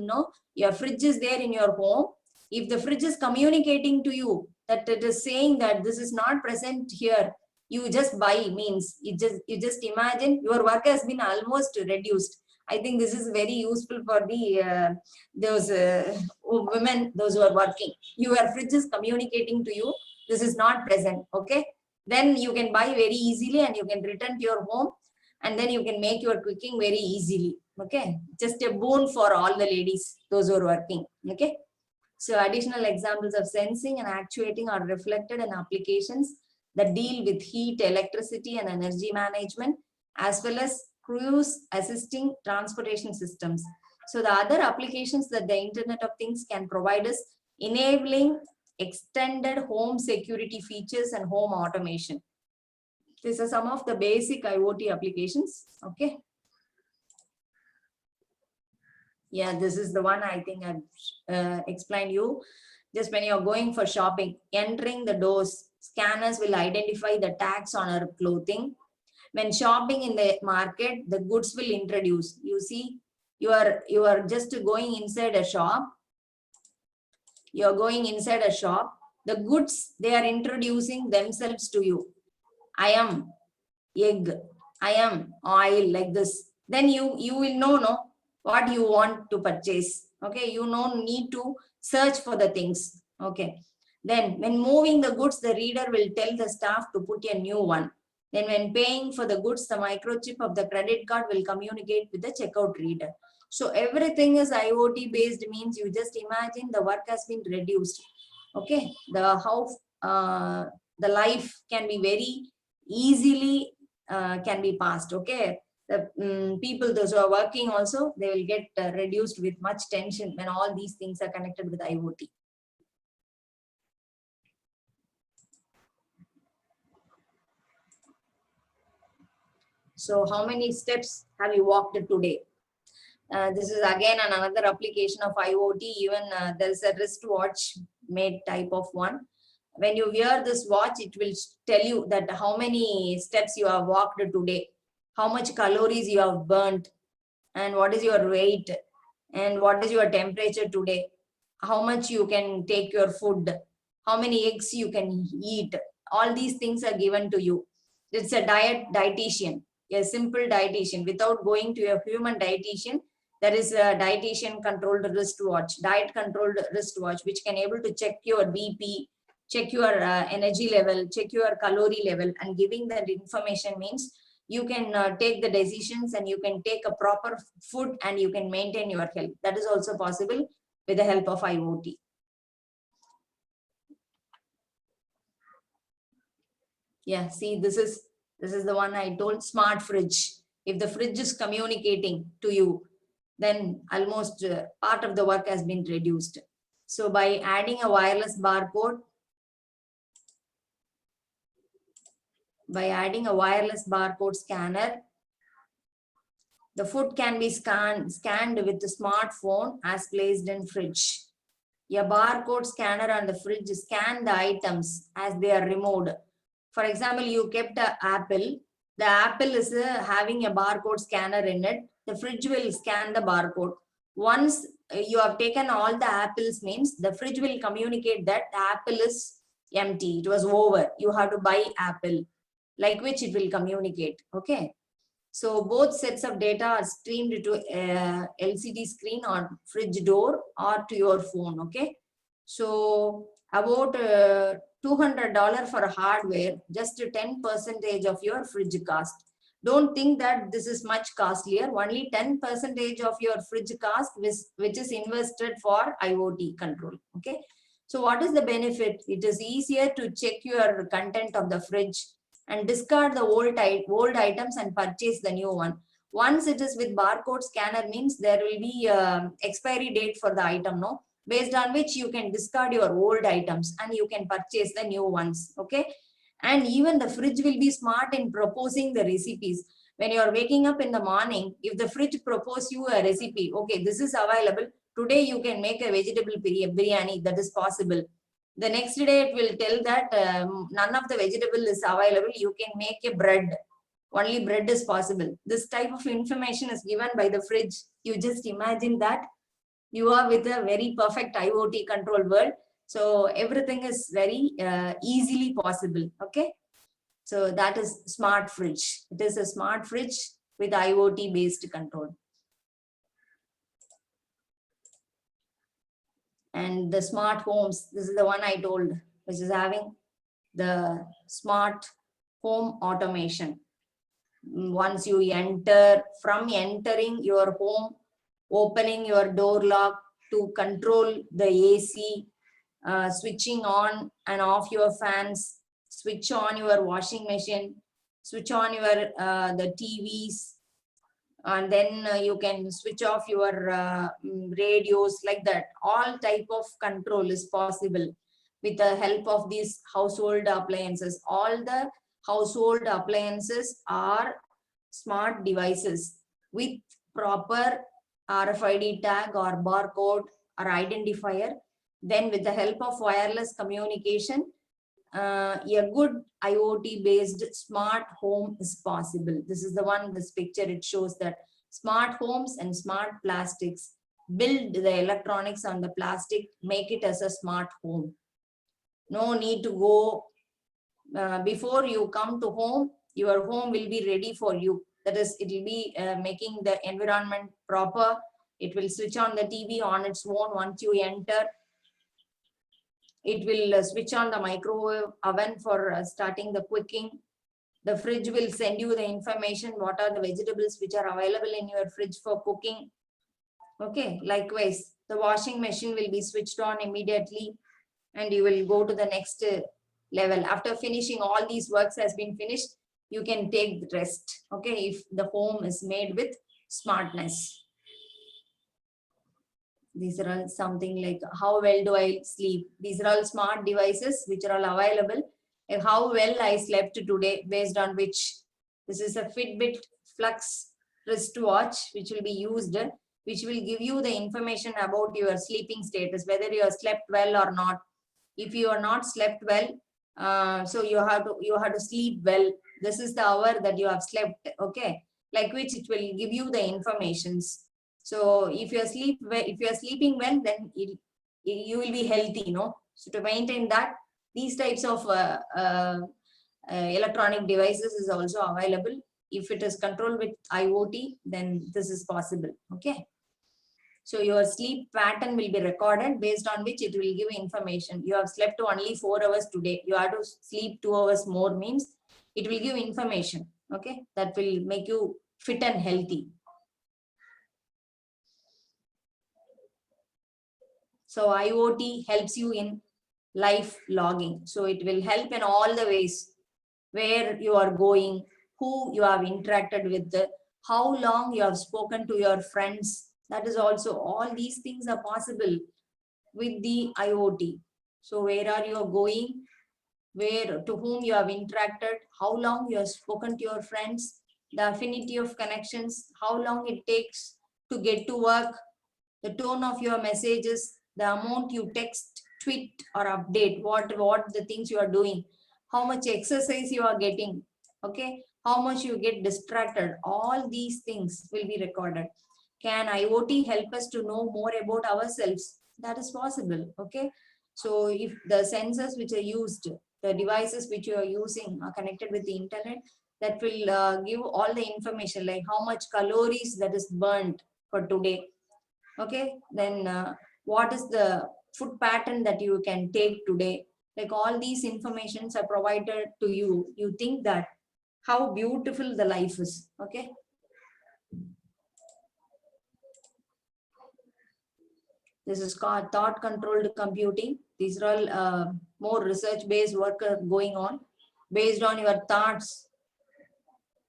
your fridge is there in your home. If the fridge is communicating to you that it is saying that this is not present here, you just buy, means you just imagine your work has been almost reduced. I think this is very useful for the those women, those who are working. Your fridge is communicating to you, this is not present. Okay, then you can buy very easily and you can return to your home, and then you can make your cooking very easily. Okay, just a boon for all the ladies, those who are working. Okay, so additional examples of sensing and actuating are reflected in applications that deal with heat, electricity, and energy management, as well as cruise assisting transportation systems. So the other applications that the Internet of Things can provide is enabling extended home security features and home automation. These are some of the basic IoT applications. Okay. Yeah, this is the one I think I've explained you. Just when you're going for shopping, entering the doors, scanners will identify the tags on our clothing. When shopping in the market, the goods will introduce. You see, you are just going inside a shop. You're going inside a shop. The goods, they are introducing themselves to you. I am egg, I am oil, like this. Then you will know what you want to purchase. Okay, you need to search for the things. Okay, then when moving the goods, the reader will tell the staff to put a new one. Then when paying for the goods, the microchip of the credit card will communicate with the checkout reader. So everything is IoT based, means you just imagine the work has been reduced. Okay, the life can be very easily can be passed. Okay, the people, those who are working also, they will get reduced with much tension when all these things are connected with IoT. So how many steps have you walked today? This is again another application of IoT. Even there's a wristwatch made type of one. When you wear this watch, it will tell you that how many steps you have walked today, how much calories you have burnt, and what is your weight, and what is your temperature today, how much you can take your food, how many eggs you can eat. All these things are given to you. It's a dietitian, a simple dietitian. Without going to a human dietitian, there is a dietitian controlled wristwatch, diet controlled wristwatch, which can able to check your BP, check your energy level, check your calorie level, and giving that information means you can take the decisions and you can take a proper food and you can maintain your health. That is also possible with the help of IoT. Yeah, see, this is the one I told, smart fridge. If the fridge is communicating to you, then almost part of the work has been reduced. So by adding a wireless barcode, scanner, the food can be scanned with the smartphone as placed in fridge. A barcode scanner on the fridge scan the items as they are removed. For example, you kept an apple. The apple is having a barcode scanner in it. The fridge will scan the barcode. Once you have taken all the apples, means the fridge will communicate that the apple is empty. It was over. You have to buy apple, like which it will communicate. Okay. So both sets of data are streamed to a LCD screen on fridge door or to your phone. Okay. So about $200 for hardware, just 10% of your fridge cost. Don't think that this is much costlier. Only 10% of your fridge cost, which is invested for IoT control. Okay. So what is the benefit? It is easier to check your content of the fridge and discard the old items and purchase the new one. Once it is with barcode scanner, means there will be expiry date for the item, no? Based on which you can discard your old items and you can purchase the new ones. Okay. And even the fridge will be smart in proposing the recipes. When you are waking up in the morning, if the fridge proposes you a recipe, okay, this is available. Today you can make a vegetable biryani, that is possible. The next day it will tell that none of the vegetable is available. You can make a bread. Only bread is possible. This type of information is given by the fridge. You just imagine that you are with a very perfect IoT control world. So everything is very easily possible. Okay. So that is smart fridge. It is a smart fridge with IoT based control. And the smart homes, this is the one I told, which is having the smart home automation. Once you enter, from entering your home, opening your door lock to control the AC, switching on and off your fans, switch on your washing machine, switch on your the TVs, and then you can switch off your radios, like that. All type of control is possible with the help of these household appliances. All the household appliances are smart devices with proper RFID tag or barcode or identifier. Then with the help of wireless communication, a good IoT based smart home is possible. This is the one, this picture, it shows that smart homes and smart plastics build the electronics on the plastic, make it as a smart home. No need to go, before you come to home, your home will be ready for you. That is, it will be making the environment proper. It will switch on the TV on its own once you enter. It will switch on the microwave oven for starting the cooking. The fridge will send you the information, what are the vegetables which are available in your fridge for cooking. Okay, likewise, the washing machine will be switched on immediately and you will go to the next level. After finishing all these works has been finished, you can take the rest. Okay, if the home is made with smartness. These are all something like how well do I sleep? These are all smart devices which are all available. And how well I slept today, based on which, this is a Fitbit Flux wristwatch which will be used, which will give you the information about your sleeping status, whether you have slept well or not. If you are not slept well, so you have to sleep well. This is the hour that you have slept. Okay, like which it will give you the informations. So if you are sleeping well, then you will be healthy, no? So to maintain that, these types of electronic devices is also available. If it is controlled with IoT, then this is possible. Okay. So your sleep pattern will be recorded, based on which it will give information. You have slept only 4 hours today. You have to sleep 2 hours more, means it will give information. Okay. That will make you fit and healthy. So IoT helps you in life logging. So it will help in all the ways, where you are going, who you have interacted with, how long you have spoken to your friends. That is also, all these things are possible with the IoT. So where are you going, where, to whom you have interacted, how long you have spoken to your friends, the affinity of connections, how long it takes to get to work, the tone of your messages, the amount you text, tweet or update, what the things you are doing, how much exercise you are getting, okay, how much you get distracted. All these things will be recorded. Can IoT help us to know more about ourselves? That is possible. Okay, so if the sensors which are used, the devices which you are using are connected with the internet, that will give all the information, like how much calories that is burnt for today. Okay, then what is the food pattern that you can take today? Like all these informations are provided to you. You think that how beautiful the life is. Okay. This is called thought controlled computing. These are all more research based work going on. Based on your thoughts,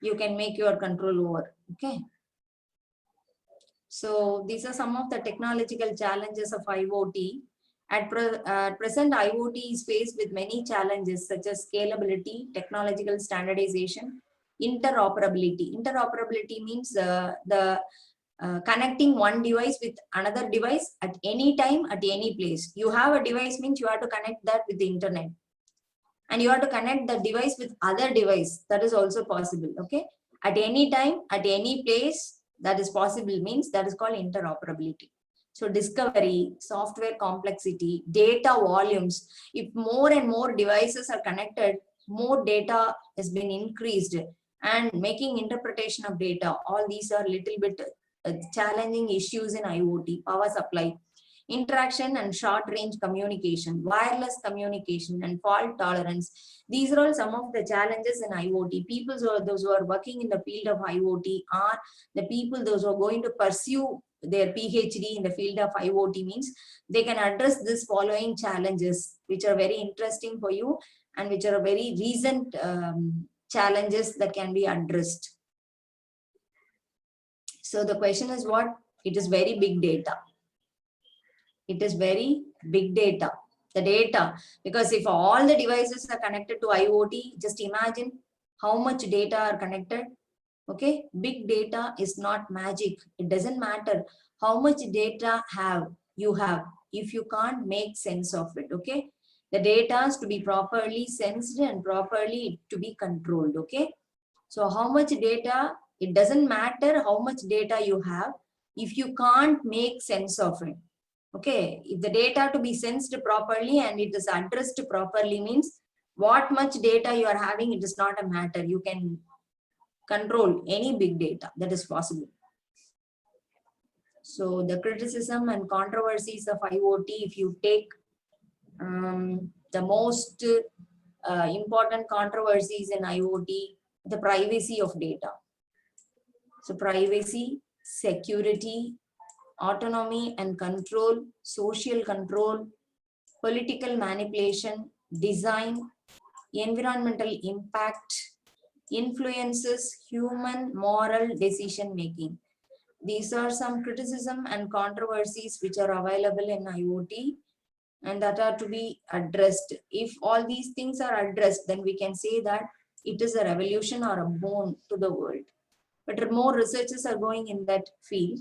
you can make your control over. Okay. So these are some of the technological challenges of IoT. At present, IoT is faced with many challenges such as scalability, technological standardization, interoperability. Interoperability means connecting one device with another device at any time, at any place. You have a device means you have to connect that with the internet. And you have to connect the device with other device. That is also possible. Okay. At any time, at any place, that is possible, means that is called interoperability. So discovery, software complexity, data volumes. If more and more devices are connected, more data has been increased, and making interpretation of data. All these are little bit challenging issues in IoT. Power supply, interaction and short range communication, wireless communication, and fault tolerance. These are all some of the challenges in IoT. People, those who are working in the field of IoT, are the people, those who are going to pursue their PhD in the field of IoT, means they can address this following challenges, which are very interesting for you and which are very recent challenges that can be addressed. So the question is what? It is very big data. It is very big data. The data, because if all the devices are connected to IoT, just imagine how much data are connected. Okay, big data is not magic. It doesn't matter how much data you have if you can't make sense of it. Okay, the data has to be properly sensed and properly to be controlled. Okay, so how much data, it doesn't matter how much data you have if you can't make sense of it. Okay, if the data to be sensed properly and it is addressed properly means what much data you are having, it is not a matter. You can control any big data that is possible. So the criticism and controversies of IoT, if you take the most important controversies in IoT, the privacy of data. So privacy, security, autonomy and control, social control, political manipulation, design, environmental impact, influences human moral decision making. These are some criticism and controversies which are available in IoT and that are to be addressed. If all these things are addressed, then we can say that it is a revolution or a boon to the world. But more researchers are going in that field.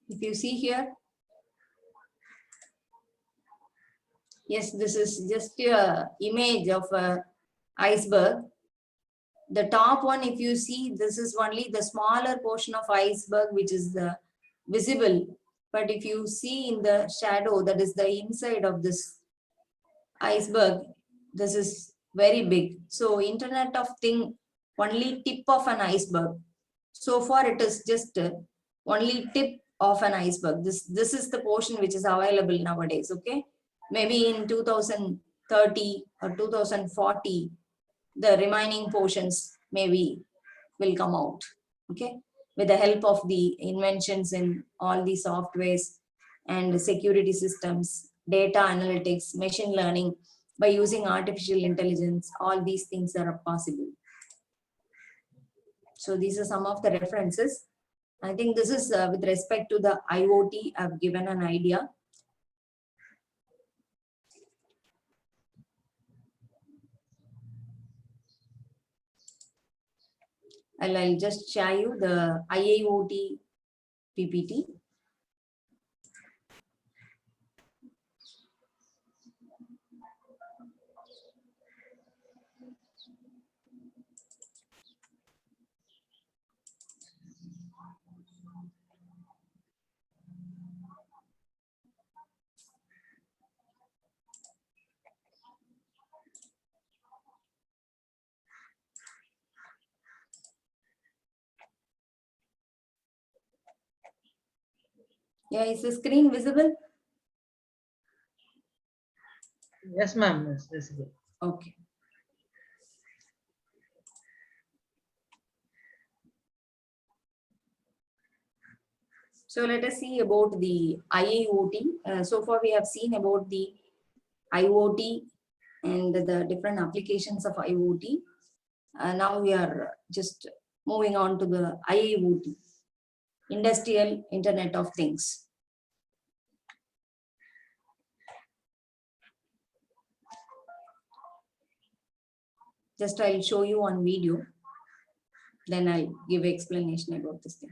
If you see here, yes, this is just a image of a iceberg. The top one, if you see, this is only the smaller portion of iceberg which is visible. But if you see in the shadow, that is the inside of this iceberg, this is very big. So Internet of Thing, only tip of an iceberg. So far it is just only tip of an iceberg. This is the portion which is available nowadays. Okay, maybe in 2030 or 2040 the remaining portions maybe will come out. Okay, with the help of the inventions in all the softwares and security systems, data analytics, machine learning, by using artificial intelligence, all these things are possible. So these are some of the references. I think this is with respect to the IoT, I've given an idea. I'll just share you the IIoT PPT. Yeah, is the screen visible? Yes, ma'am. It's visible. Okay. So let us see about the IIoT. So far we have seen about the IoT and the different applications of IoT. Now we are just moving on to the IIoT, Industrial Internet of Things. Just I'll show you on video, then I'll give explanation about this thing.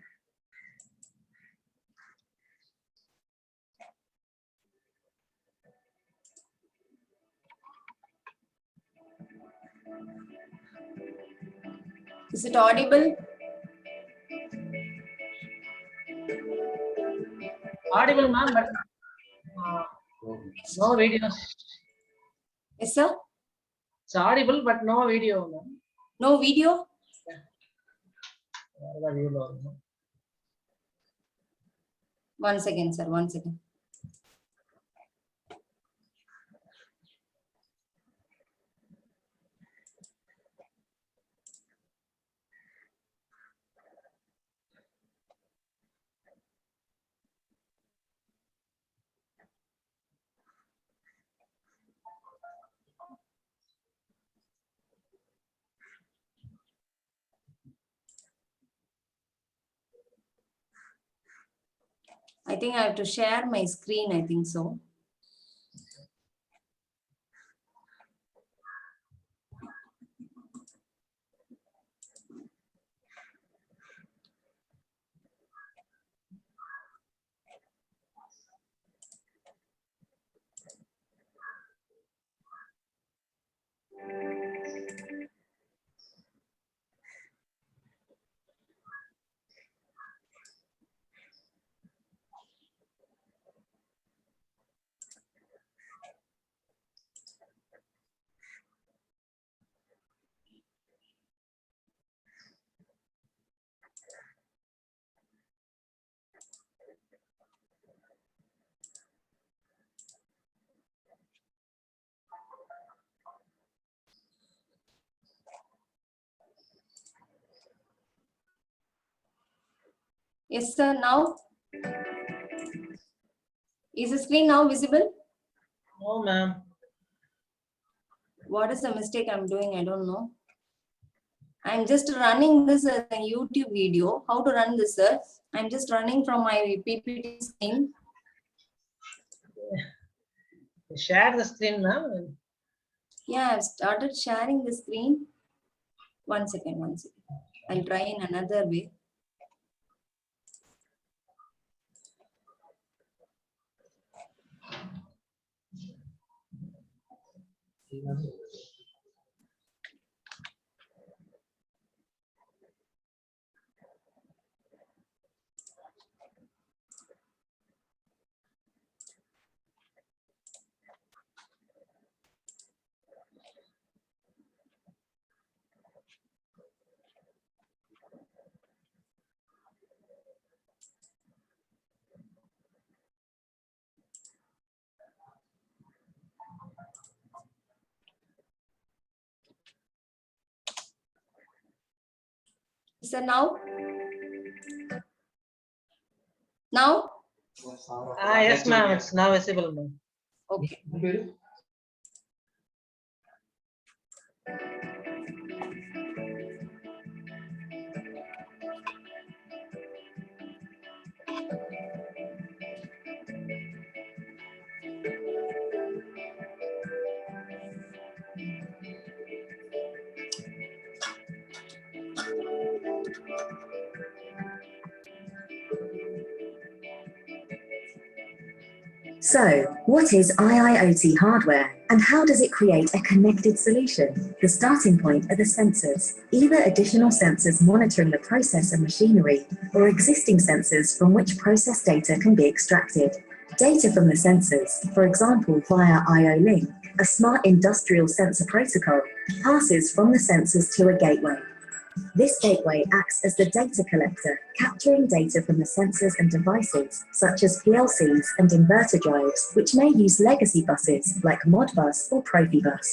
Is it audible? Audible, ma'am, but no videos. Yes, sir. It's audible, but no video, ma'am. No video? One second, sir. One second. I think I have to share my screen, I think so. Yes, sir. Now, is the screen now visible? No, ma'am. What is the mistake I'm doing? I don't know. I'm just running this as a YouTube video. How to run this, sir? I'm just running from my PPT screen. Share the screen, ma'am. Yeah, I've started sharing the screen. One second. I'll try in another way. So now? Now? Yes, ma'am. It's now visible, ma'am. Okay. So, what is IIoT hardware and how does it create a connected solution? The starting point are the sensors, either additional sensors monitoring the process and machinery, or existing sensors from which process data can be extracted. Data from the sensors, for example via IO-Link, a smart industrial sensor protocol, passes from the sensors to a gateway. This gateway acts as the data collector, capturing data from the sensors and devices, such as PLCs and inverter drives, which may use legacy buses like Modbus or Profibus.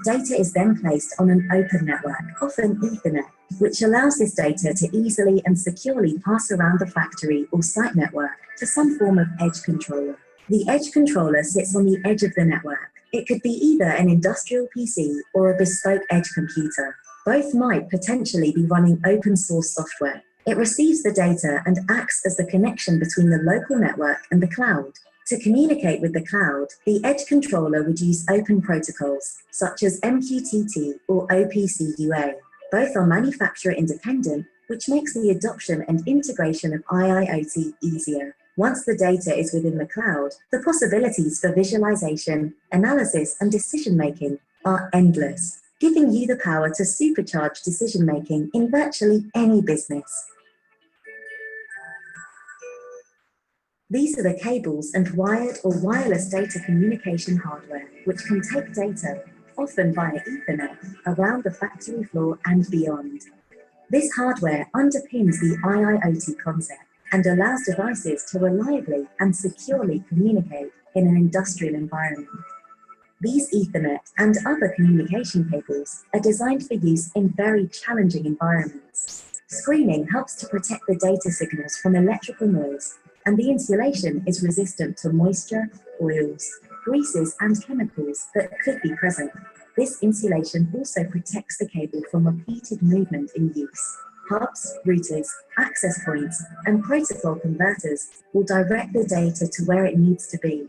Data is then placed on an open network, often Ethernet, which allows this data to easily and securely pass around the factory or site network to some form of edge controller. The edge controller sits on the edge of the network. It could be either an industrial PC or a bespoke edge computer. Both might potentially be running open source software. It receives the data and acts as the connection between the local network and the cloud. To communicate with the cloud, the edge controller would use open protocols, such as MQTT or OPC UA. Both are manufacturer independent, which makes the adoption and integration of IIoT easier. Once the data is within the cloud, the possibilities for visualization, analysis, and decision-making are endless, giving you the power to supercharge decision-making in virtually any business. These are the cables and wired or wireless data communication hardware, which can take data, often via Ethernet, around the factory floor and beyond. This hardware underpins the IIoT concept and allows devices to reliably and securely communicate in an industrial environment. These Ethernet and other communication cables are designed for use in very challenging environments. Screening helps to protect the data signals from electrical noise, and the insulation is resistant to moisture, oils, greases, and chemicals that could be present. This insulation also protects the cable from repeated movement in use. Hubs, routers, access points, and protocol converters will direct the data to where it needs to be,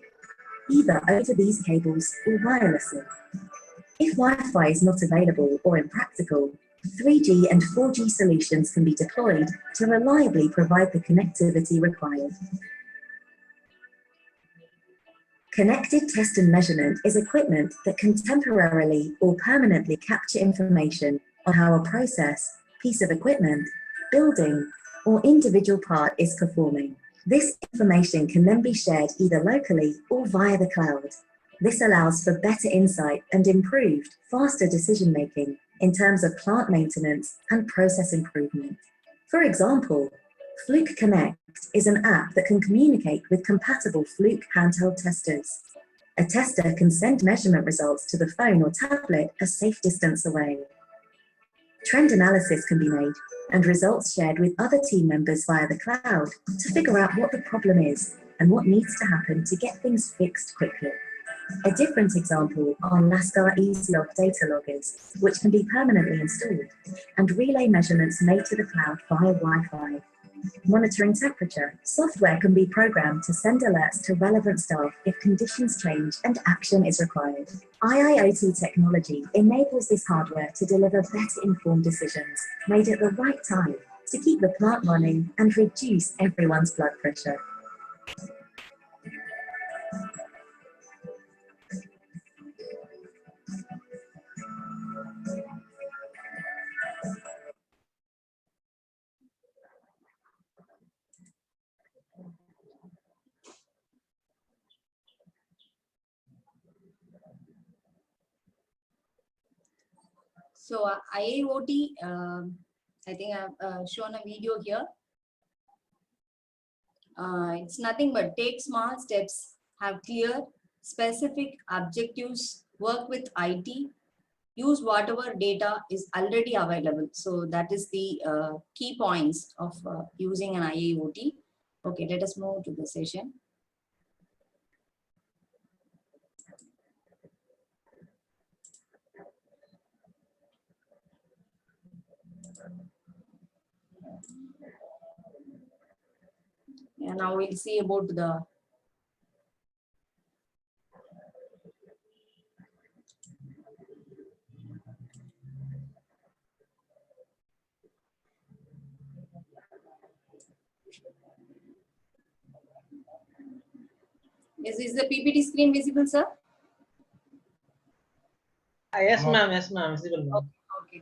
either over these cables or wirelessly. If Wi-Fi is not available or impractical, 3G and 4G solutions can be deployed to reliably provide the connectivity required. Connected test and measurement is equipment that can temporarily or permanently capture information on how a process, piece of equipment, building, or individual part is performing. This information can then be shared either locally or via the cloud. This allows for better insight and improved, faster decision-making in terms of plant maintenance and process improvement. For example, Fluke Connect is an app that can communicate with compatible Fluke handheld testers. A tester can send measurement results to the phone or tablet a safe distance away. Trend analysis can be made and results shared with other team members via the cloud to figure out what the problem is and what needs to happen to get things fixed quickly. A different example are NASCAR EasyLog data loggers, which can be permanently installed, and relay measurements made to the cloud via Wi-Fi. Monitoring temperature, software can be programmed to send alerts to relevant staff if conditions change and action is required. IIoT technology enables this hardware to deliver better informed decisions made at the right time to keep the plant running and reduce everyone's blood pressure. So IIoT, I think I've shown a video here. It's nothing but take small steps, have clear, specific objectives, work with IT, use whatever data is already available. So that is the key points of using an IIoT. Okay, let us move to the session. And now we'll see about the Is the PPT screen visible, sir? Yes, ma'am. Yes, ma'am. Visible, ma'am. Okay.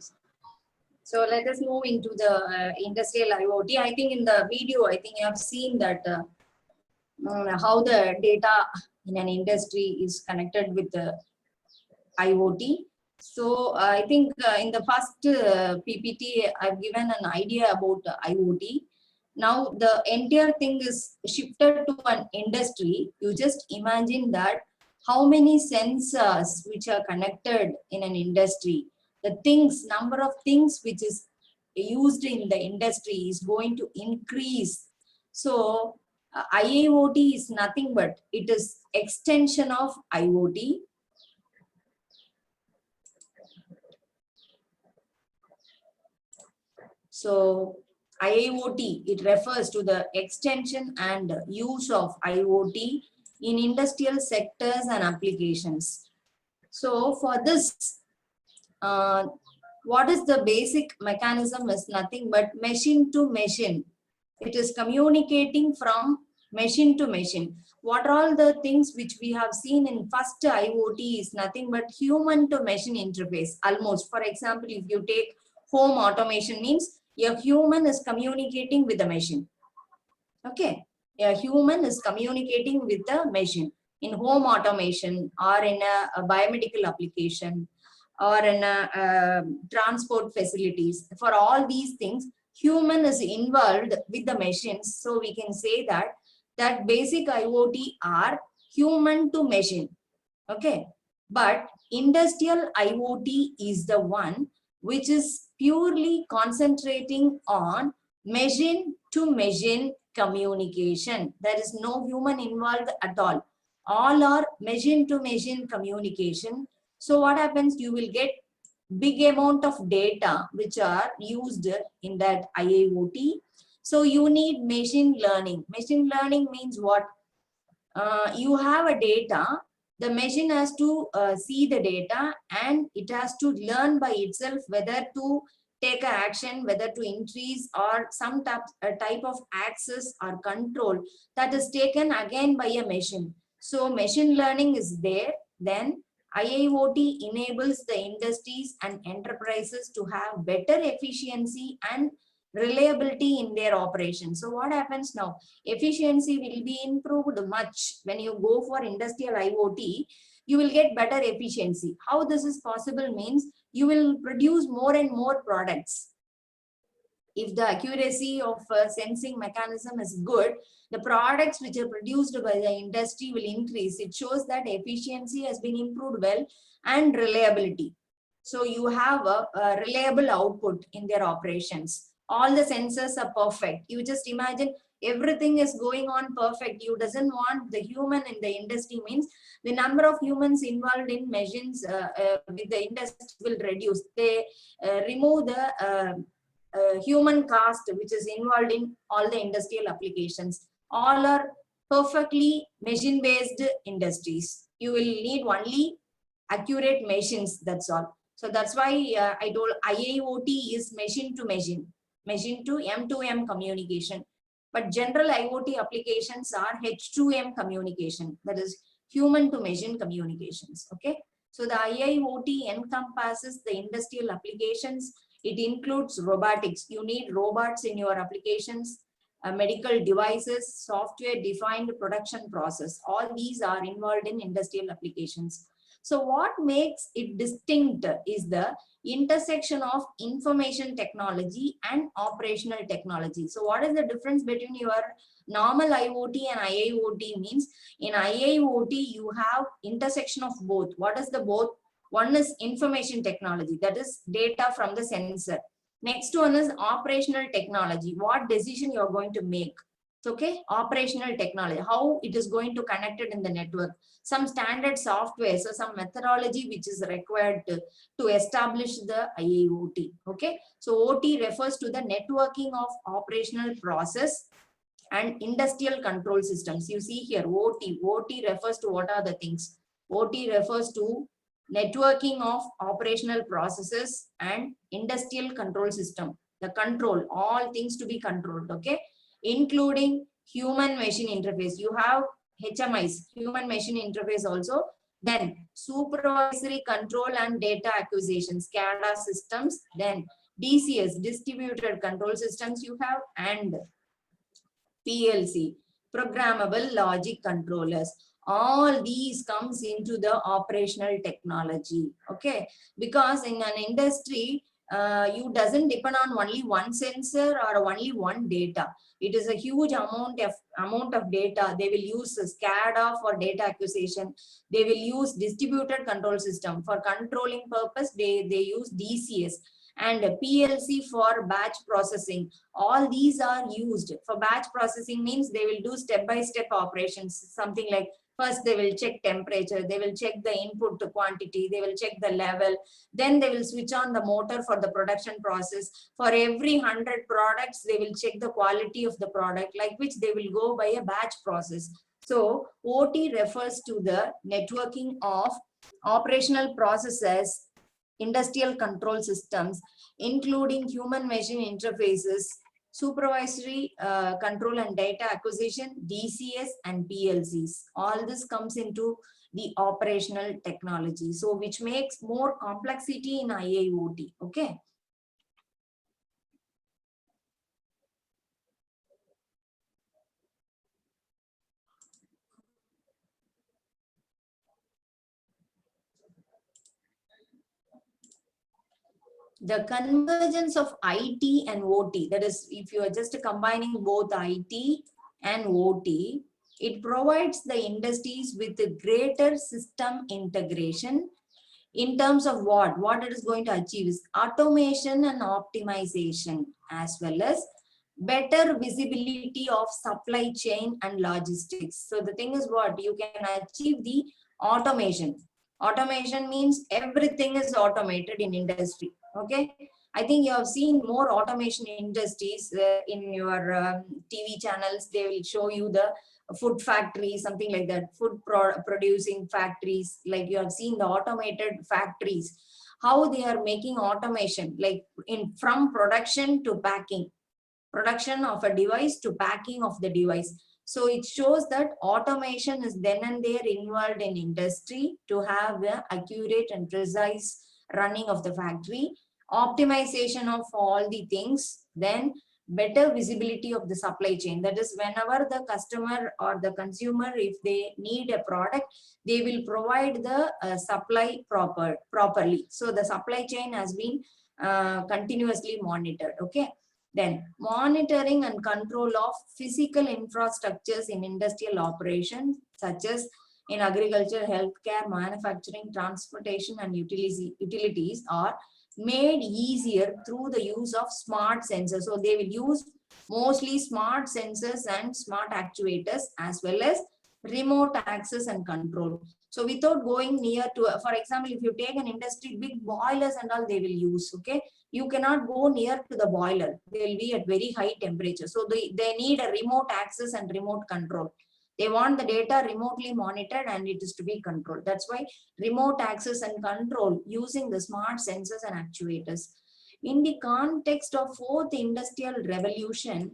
So let us move into the industrial IoT. I think in the video, I think you have seen that how the data in an industry is connected with the IoT. So I think in the first PPT, I've given an idea about IoT. Now the entire thing is shifted to an industry. You just imagine that how many sensors which are connected in an industry, the things, number of things which is used in the industry is going to increase. So IIoT is nothing but it is extension of IoT. So IIoT, it refers to the extension and use of IoT in industrial sectors and applications. So for this, what is the basic mechanism is nothing but machine to machine. It is communicating from machine to machine. What are all the things which we have seen in first IoT is nothing but human to machine interface. Almost, for example, if you take home automation means a human is communicating with the machine. Okay, a human is communicating with the machine in home automation or in a biomedical application or in a transport facilities. For all these things, human is involved with the machines. So we can say that basic IoT are human to machine. Okay, but industrial IoT is the one which is purely concentrating on machine to machine communication. There is no human involved at all. All are machine to machine communication. So what happens? You will get big amount of data which are used in that IIoT. So you need machine learning. Machine learning means what? You have a data, the machine has to see the data and it has to learn by itself whether to take an action, whether to increase or some type of access or control that is taken again by a machine. So machine learning is there. Then IIoT enables the industries and enterprises to have better efficiency and reliability in their operations. So what happens now? Efficiency will be improved much. When you go for industrial IoT, you will get better efficiency. How this is possible means you will produce more and more products. If the accuracy of sensing mechanism is good, the products which are produced by the industry will increase. It shows that efficiency has been improved well and reliability. So you have a reliable output in their operations. All the sensors are perfect. You just imagine everything is going on perfect. You doesn't want the human in the industry means the number of humans involved in machines with the industry will reduce. They remove the human cost which is involved in all the industrial applications. All are perfectly machine based industries. You will need only accurate machines, that's all. So that's why I told IIoT is machine to M2M communication. But general IoT applications are H2M communication, that is human to machine communications. Okay, so the IIoT encompasses the industrial applications. It includes robotics. You need robots in your applications, medical devices, software defined production process. All these are involved in industrial applications. So what makes it distinct is the intersection of information technology and operational technology. So what is the difference between your normal IoT and IIoT means? In IIoT, you have intersection of both. What is the both? One is information technology, that is data from the sensor. Next one is operational technology, what decision you're going to make. Okay, operational technology, how it is going to connect it in the network. Some standard software, so some methodology which is required to establish the IIoT. Okay, so OT refers to the networking of operational process and industrial control systems. You see here OT refers to what are the things? OT refers to networking of operational processes and industrial control system. The control, all things to be controlled, okay, including human machine interface. You have HMIs, human machine interface also. Then supervisory control and data acquisition, SCADA systems. Then DCS, distributed control systems you have, and PLC, programmable logic controllers. All these comes into the operational technology. Okay, because in an industry, you doesn't depend on only one sensor or only one data. It is a huge amount of data. They will use SCADA for data acquisition. They will use distributed control system for controlling purpose. They use DCS and PLC for batch processing. All these are used for batch processing means they will do step-by-step operations, something like first they will check temperature, they will check the input quantity, they will check the level, then they will switch on the motor for the production process. For every 100 products, they will check the quality of the product, like which they will go by a batch process. So OT refers to the networking of operational processes, industrial control systems, including human machine interfaces, supervisory control and data acquisition, DCS and PLCs. All this comes into the operational technology. So which makes more complexity in IIoT. Okay. The convergence of IT and OT, that is, if you are just combining both IT and OT, it provides the industries with a greater system integration in terms of what it is going to achieve is automation and optimization, as well as better visibility of supply chain and logistics. So the thing is what you can achieve the automation. Automation means everything is automated in industry. Okay. I think you have seen more automation industries in your TV channels. They will show you the food factories, something like that, food producing factories. Like you have seen the automated factories, how they are making automation, like from production to packing, production of a device to packing of the device. So it shows that automation is then and there involved in industry to have the accurate and precise running of the factory, optimization of all the things, then better visibility of the supply chain. That is, whenever the customer or the consumer, if they need a product, they will provide the supply properly. So the supply chain has been continuously monitored. Okay. Then monitoring and control of physical infrastructures in industrial operations, such as in agriculture, healthcare, manufacturing, transportation, and utilities are made easier through the use of smart sensors. So they will use mostly smart sensors and smart actuators, as well as remote access and control. So without going near to, for example, if you take an industry, big boilers and all they will use, okay, you cannot go near to the boiler. They will be at very high temperature. So they need a remote access and remote control. They want the data remotely monitored and it is to be controlled. That's why remote access and control using the smart sensors and actuators. In the context of fourth industrial revolution,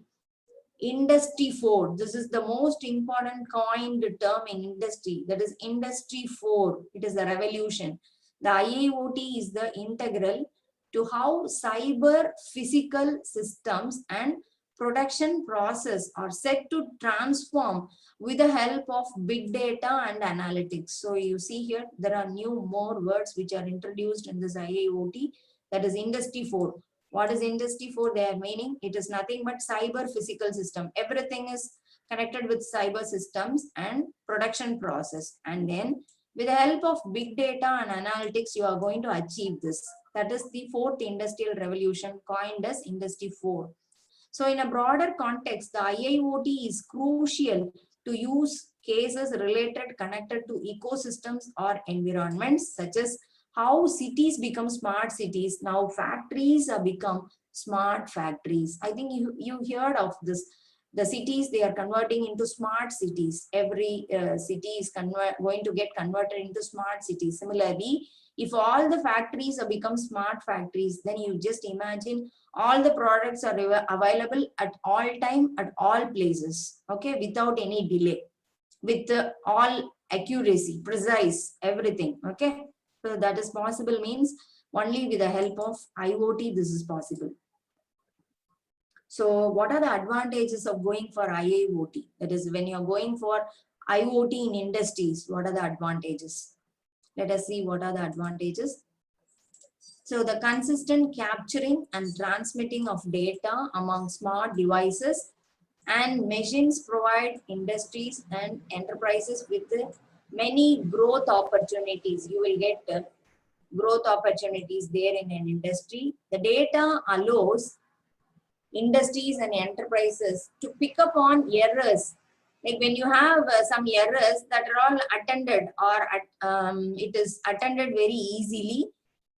Industry 4, this is the most important coined term in industry, that is Industry 4. It is the revolution. The IIoT is the integral to how cyber physical systems and production process are set to transform with the help of big data and analytics. So you see here, there are more words which are introduced in this IIoT, that is Industry 4. What is Industry 4? Their meaning, it is nothing but cyber physical system. Everything is connected with cyber systems and production process. And then with the help of big data and analytics, you are going to achieve this. That is the fourth industrial revolution, coined as Industry 4. So in a broader context, the IIoT is crucial to use cases related, connected to ecosystems or environments, such as how cities become smart cities. Now factories have become smart factories. I think you heard of this. The cities, they are converting into smart cities. Every city is going to get converted into smart cities. Similarly, if all the factories have become smart factories, then you just imagine all the products are available at all time, at all places, okay, without any delay, with all accuracy, precise, everything, okay. So that is possible, means only with the help of IoT this is possible. So what are the advantages of going for IIoT? That is, when you're going for IoT in industries, what are the advantages? Let us see what are the advantages. So the consistent capturing and transmitting of data among smart devices and machines provide industries and enterprises with many growth opportunities. You will get growth opportunities there in an industry. The data allows industries and enterprises to pick up on errors. Like when you have some errors that are all attended, or it is attended very easily,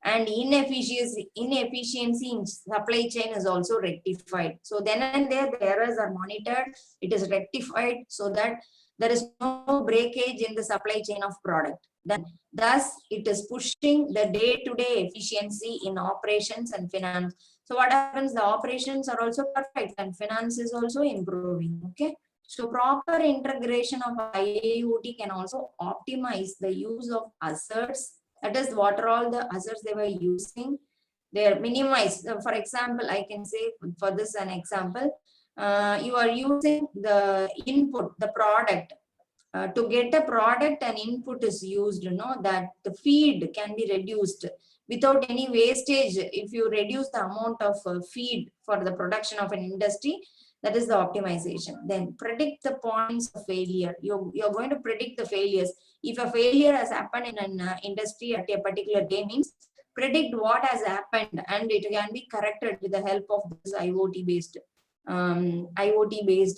and inefficiency in supply chain is also rectified. So then and there the errors are monitored, it is rectified, so that there is no breakage in the supply chain of product. Then thus it is pushing the day-to-day efficiency in operations and finance. So what happens, the operations are also perfect and finance is also improving, okay. So proper integration of IIoT can also optimize the use of assets. That is, what are all the assets they were using, they are minimized. For example, I can say, for this an example, you are using the input, the product. To get a product, an input is used, that the feed can be reduced without any wastage. If you reduce the amount of feed for the production of an industry, that is the optimization. Then predict the points of failure. You're going to predict the failures. If a failure has happened in an industry at a particular day, means predict what has happened and it can be corrected with the help of this IoT-based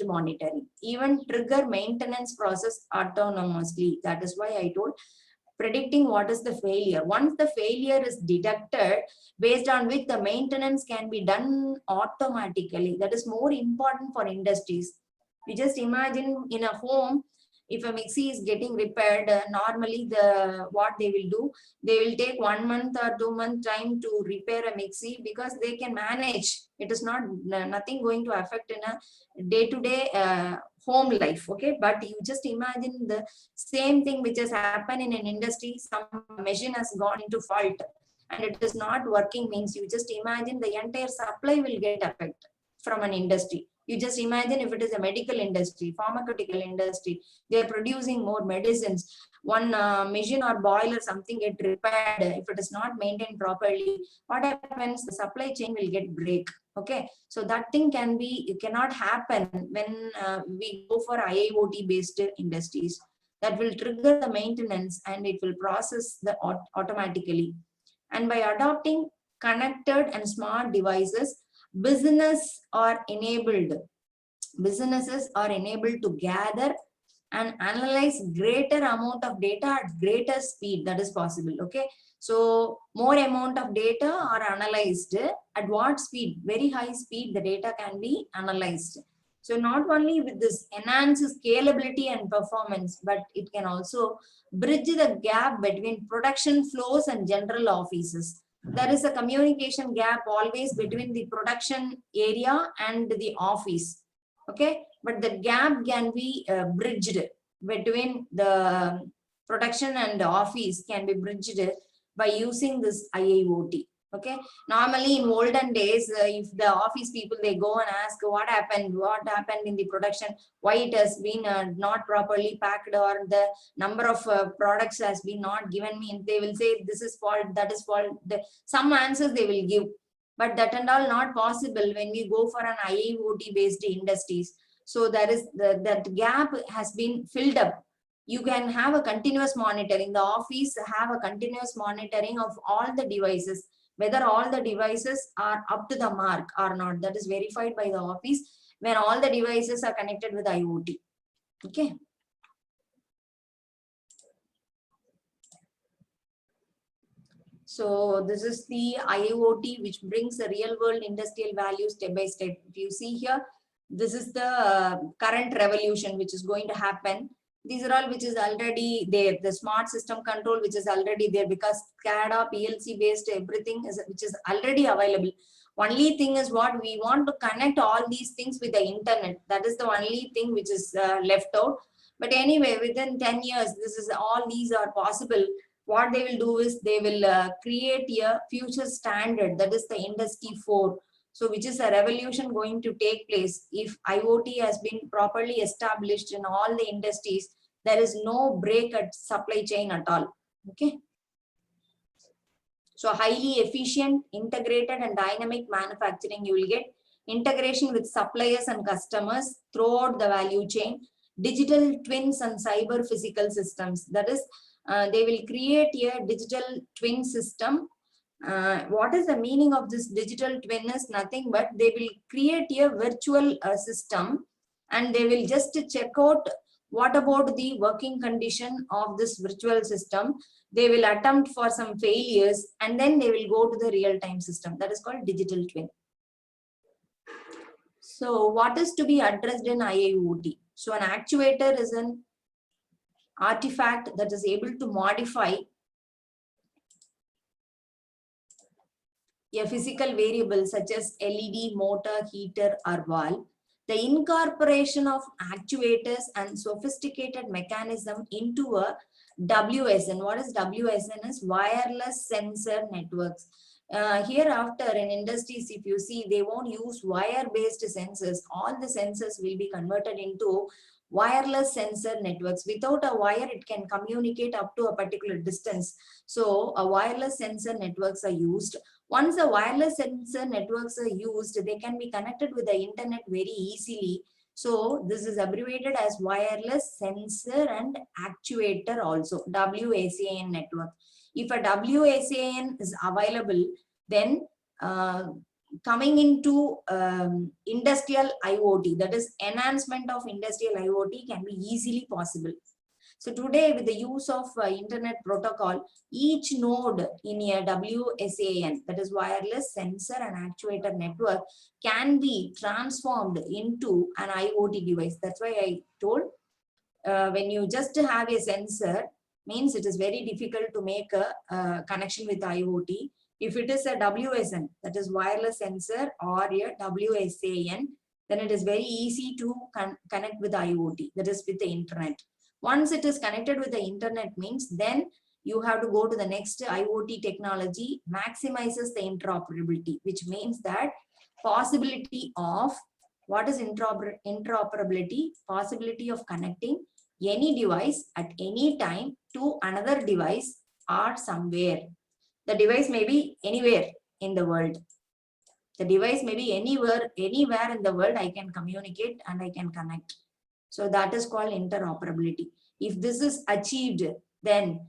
monitoring. Even trigger maintenance process autonomously. That is why I told predicting what is the failure. Once the failure is detected, based on which the maintenance can be done automatically. That is more important for industries. You just imagine in a home, if a mixie is getting repaired, normally what they will do, they will take 1 month or 2 month time to repair a mixie because they can manage. It is not nothing going to affect in a day-to-day home life. Okay, but you just imagine the same thing which has happened in an industry. Some machine has gone into fault and it is not working, means you just imagine the entire supply will get affected from an industry. You just imagine if it is a medical industry, pharmaceutical industry, they are producing more medicines. One machine or boiler, something get repaired. If it is not maintained properly, what happens? The supply chain will get break. Okay, so that thing it cannot happen when we go for IIoT based industries. That will trigger the maintenance and it will process the automatically. And by adopting connected and smart devices, businesses are enabled to gather and analyze greater amount of data at greater speed. That is possible. Okay, so more amount of data are analyzed. At what speed? Very high speed the data can be analyzed. So not only with this enhanced scalability and performance, but it can also bridge the gap between production flows and general offices. There is a communication gap always between the production area and the office. Okay, but the gap can be bridged between the production and the office, can be bridged by using this IIoT. Okay, normally in olden days, if the office people, they go and ask what happened in the production, why it has been not properly packed, or the number of products has been not given me, and they will say this is fault, that is fault. Some answers they will give, but that and all not possible when we go for an IIoT based industries. So there is that gap has been filled up. You can have a continuous monitoring. The office have a continuous monitoring of all the devices, whether all the devices are up to the mark or not. That is verified by the office when all the devices are connected with IoT. Okay. So this is the IoT which brings the real world industrial value step by step. If you see here, this is the current revolution which is going to happen. These are all which is already there. The smart system control which is already there, because SCADA, PLC based everything is which is already available. Only thing is what we want to connect all these things with the internet. That is the only thing which is left out. But anyway, within 10 years, all these are possible. What they will do is they will create a future standard, that is the Industry 4. So which is a revolution going to take place. If IoT has been properly established in all the industries, there is no break at supply chain at all. Okay. So highly efficient, integrated and dynamic manufacturing, you will get integration with suppliers and customers throughout the value chain, digital twins and cyber physical systems. That is, they will create a digital twin system. What is the meaning of this digital twin is nothing but they will create a virtual system, and they will just check out what about the working condition of this virtual system. They will attempt for some failures and then they will go to the real-time system. That is called digital twin. So what is to be addressed in IIoT? So an actuator is an artifact that is able to modify a physical variable such as LED, motor, heater, or valve. The incorporation of actuators and sophisticated mechanism into a WSN. What is WSN? Is wireless sensor networks. Hereafter in industries, if you see, they won't use wire-based sensors. All the sensors will be converted into wireless sensor networks. Without a wire, it can communicate up to a particular distance. So a wireless sensor networks are used. Once the wireless sensor networks are used, they can be connected with the internet very easily. So this is abbreviated as wireless sensor and actuator also, WSAN network. If a WSAN is available, then coming into industrial IoT, that is enhancement of industrial IoT, can be easily possible. So today, with the use of internet protocol, each node in a WSAN, that is wireless sensor and actuator network, can be transformed into an IoT device. That's why I told when you just have a sensor, means it is very difficult to make a connection with IoT. If it is a WSN, that is wireless sensor, or a WSAN, then it is very easy to connect with IoT, that is with the internet. Once it is connected with the internet, means then you have to go to the next IoT technology, maximizes the interoperability, which means that possibility of, what is interoperability? Possibility of connecting any device at any time to another device or somewhere. The device may be anywhere in the world. The device may be anywhere in the world. I can communicate and I can connect. So that is called interoperability. If this is achieved, then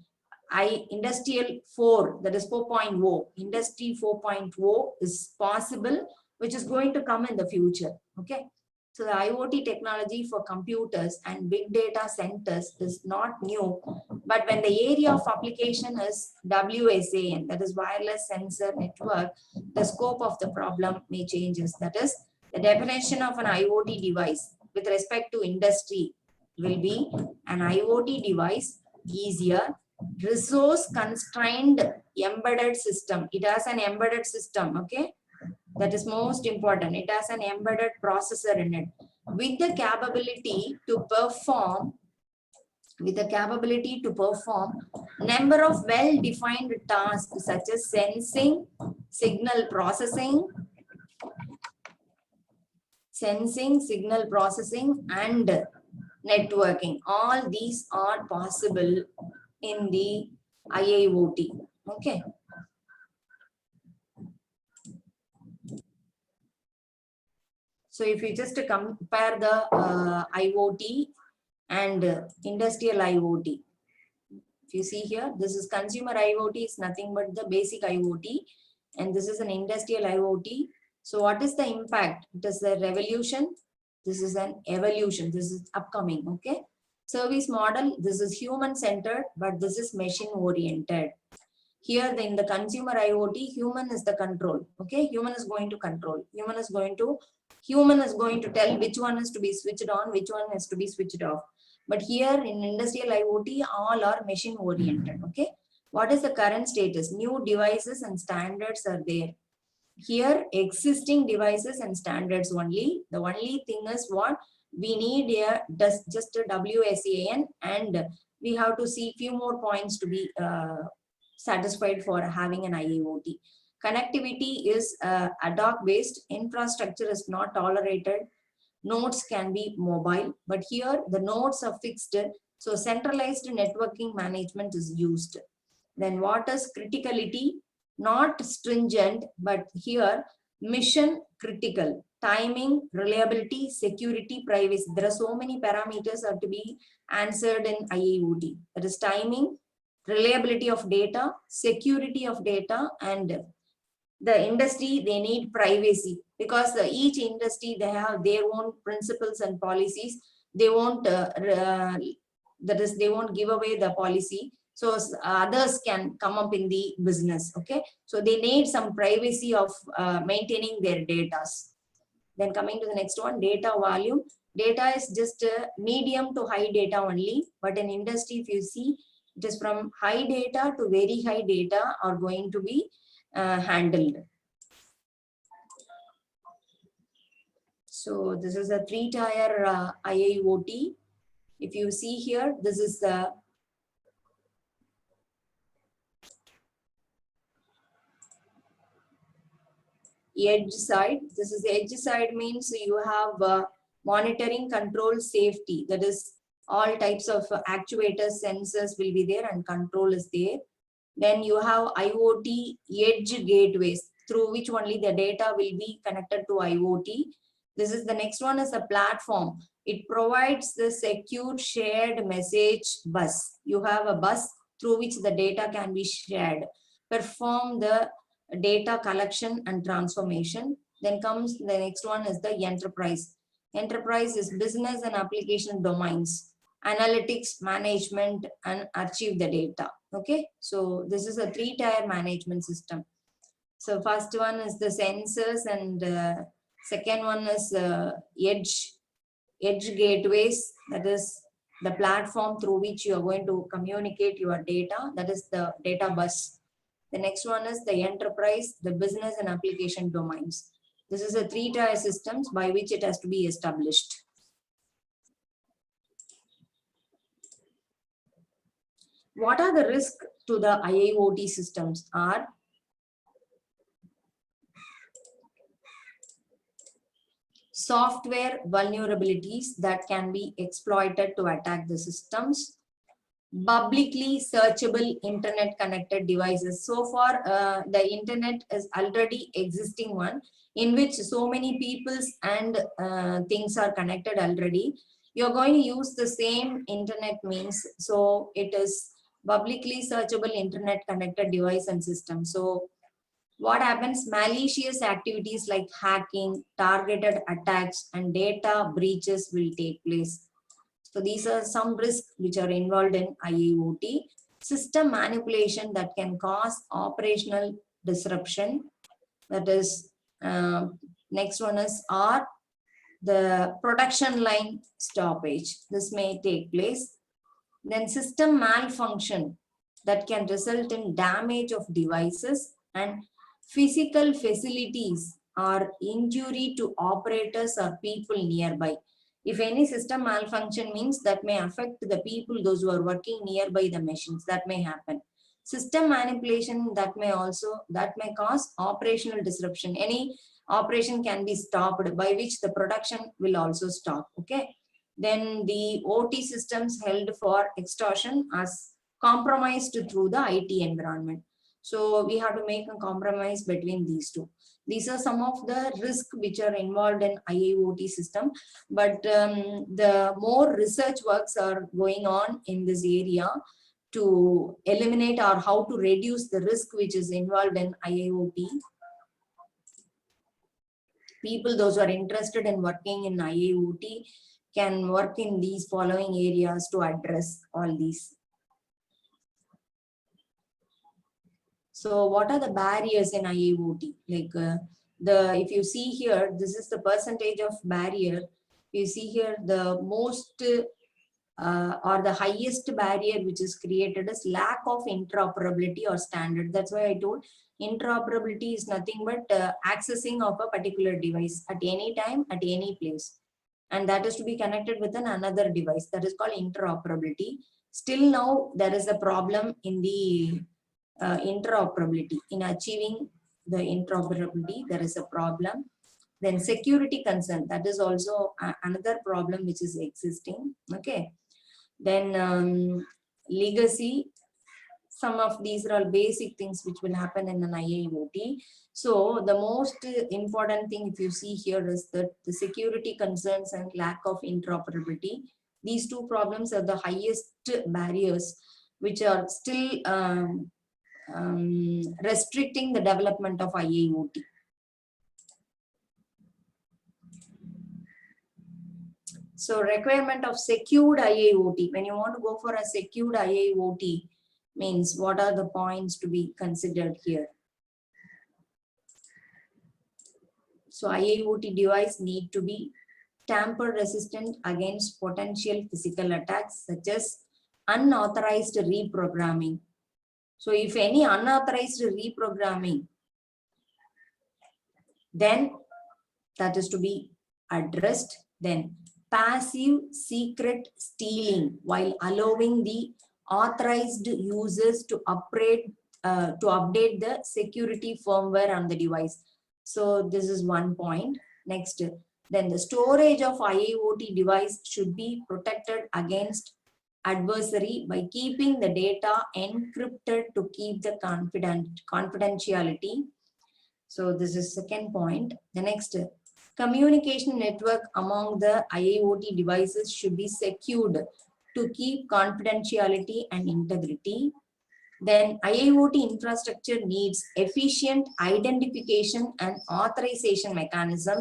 Industrial 4, that is 4.0, Industry 4.0 is possible, which is going to come in the future. Okay. So the IoT technology for computers and big data centers is not new, but when the area of application is WSAN, that is wireless sensor network, the scope of the problem may changes. That is, the definition of an IoT device with respect to industry will be an IoT device is a resource constrained embedded system. It has an embedded system. Okay. That is most important. It has an embedded processor in it with the capability to perform number of well-defined tasks such as sensing, signal processing, and networking. All these are possible in the IIoT. Okay. So if you just compare the IoT and industrial IoT, if you see here, this is consumer IoT, is nothing but the basic IoT, and this is an industrial IoT. So what is the impact? It is a revolution. This is an evolution. This is upcoming. Okay. Service model, this is human centered, but this is machine oriented. Here in the consumer IoT, human is the control. Okay. Human is going to control. Human is going to tell which one is to be switched on, which one is to be switched off. But here in industrial IoT, all are machine oriented. Okay. What is the current status? New devices and standards are there. Here, existing devices and standards only. The only thing is what we need here, just a WSAN, and we have to see few more points to be satisfied for having an IIoT. Connectivity is ad hoc based. Infrastructure is not tolerated. Nodes can be mobile, but here the nodes are fixed. So centralized networking management is used. Then what is criticality? Not stringent, but here mission critical. Timing, reliability, security, privacy. There are so many parameters are to be answered in IIoT. That is timing, reliability of data, security of data, and the industry, they need privacy, because each industry, they have their own principles and policies. They won't they won't give away the policy, so others can come up in the business. Okay, so they need some privacy of maintaining their data. Then coming to the next one, data volume. Data is just medium to high data only, but in industry, if you see, it is from high data to very high data are going to be handled. So this is a 3-tier IIoT. If you see here, this is the edge side. This is the edge side, means you have monitoring, control, safety. That is, all types of actuators, sensors will be there, and control is there. Then you have IoT edge gateways, through which only the data will be connected to IoT. This is the next one is a platform. It provides the secure shared message bus. You have a bus through which the data can be shared. Perform the data collection and transformation. Then comes the next one is the enterprise. Enterprise is business and application domains. analytics, management, and archive the data. Okay, so this is a 3-tier management system. So first one is the sensors, and second one is edge gateways, that is the platform through which you are going to communicate your data, that is the data bus. The next one is the enterprise, the business and application domains. This is a 3-tier systems by which it has to be established. What are the risks to the IIoT systems? Are software vulnerabilities that can be exploited to attack the systems, publicly searchable internet connected devices. So far, the internet is already existing one in which so many peoples and things are connected already. You're going to use the same internet means, so it is publicly searchable internet connected device and system. So what happens? Malicious activities like hacking, targeted attacks, and data breaches will take place. So these are some risks which are involved in IIoT. System manipulation that can cause operational disruption. That is, next one is the production line stoppage. This may take place. Then system malfunction that can result in damage of devices and physical facilities or injury to operators or people nearby. If any system malfunction means that may affect the people, those who are working nearby the machines, that may happen. System manipulation that may cause operational disruption. Any operation can be stopped, by which the production will also stop. Okay. Then the OT systems held for extortion as compromised through the IT environment. So we have to make a compromise between these two. These are some of the risks which are involved in IIoT system, but the more research works are going on in this area to eliminate or how to reduce the risk which is involved in IIoT. People, those who are interested in working in IIoT, can work in these following areas to address all these. So what are the barriers in IIoT? Like if you see here, this is the percentage of barrier. You see here the most or the highest barrier which is created is lack of interoperability or standard. That's why I told interoperability is nothing but accessing of a particular device at any time, at any place. And that is to be connected with another device. That is called interoperability. Still now, there is a problem in the interoperability. In achieving the interoperability, there is a problem. Then security concern, that is also another problem which is existing. Okay. Then legacy. Some of these are all basic things which will happen in an IIoT. So the most important thing, if you see here, is that the security concerns and lack of interoperability. These two problems are the highest barriers which are still restricting the development of IIoT. So requirement of secured IIoT. When you want to go for a secured IIoT, means what are the points to be considered here? So IIoT device need to be tamper resistant against potential physical attacks such as unauthorized reprogramming. So if any unauthorized reprogramming, then that is to be addressed. Then passive secret stealing while allowing the authorized users to update the security firmware on the device. So this is one point. Next, then the storage of IIoT device should be protected against adversary by keeping the data encrypted to keep the confidentiality. So this is second point. The next, communication network among the IIoT devices should be secured to keep confidentiality and integrity. Then IIoT infrastructure needs efficient identification and authorization mechanism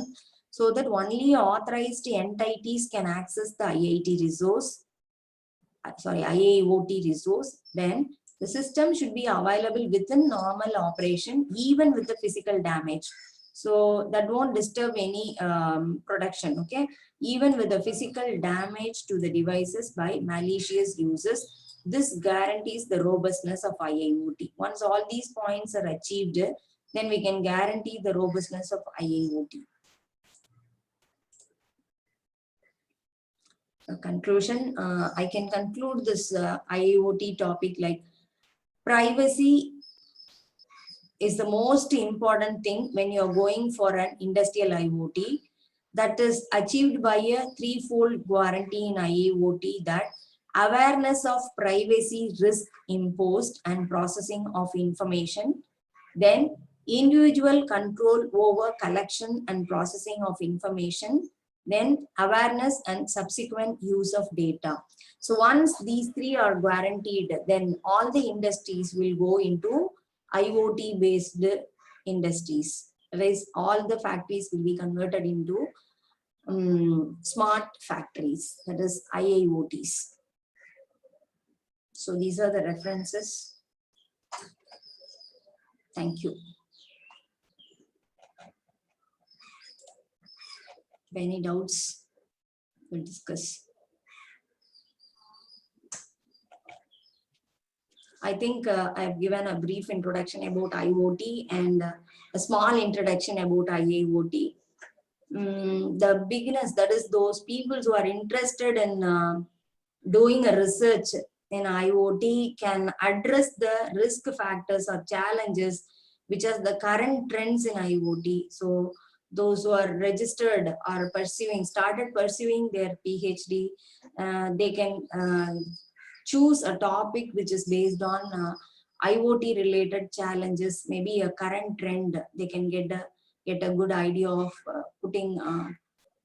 so that only authorized entities can access the IIoT resource. IIoT resource, then the system should be available within normal operation, even with the physical damage. So that won't disturb any production, okay? Even with the physical damage to the devices by malicious users, this guarantees the robustness of IIoT. Once all these points are achieved, then we can guarantee the robustness of IIoT. Conclusion, I can conclude this IIoT topic like privacy is the most important thing when you're going for an industrial IoT. That is achieved by a threefold guarantee in IIoT, that awareness of privacy risk imposed and processing of information, then individual control over collection and processing of information, then awareness and subsequent use of data. So once these three are guaranteed, then all the industries will go into IoT based industries. Otherwise, all the factories will be converted into smart factories, that is IIoTs. So these are the references. Thank you. Any doubts, we'll discuss. I think I've given a brief introduction about IoT and a small introduction about IIoT. The beginners, that is those people who are interested in doing a research in IoT, can address the risk factors or challenges which are the current trends in IoT. So those who are registered or started pursuing their PhD, they can choose a topic which is based on IoT related challenges, maybe a current trend. They can get a good idea of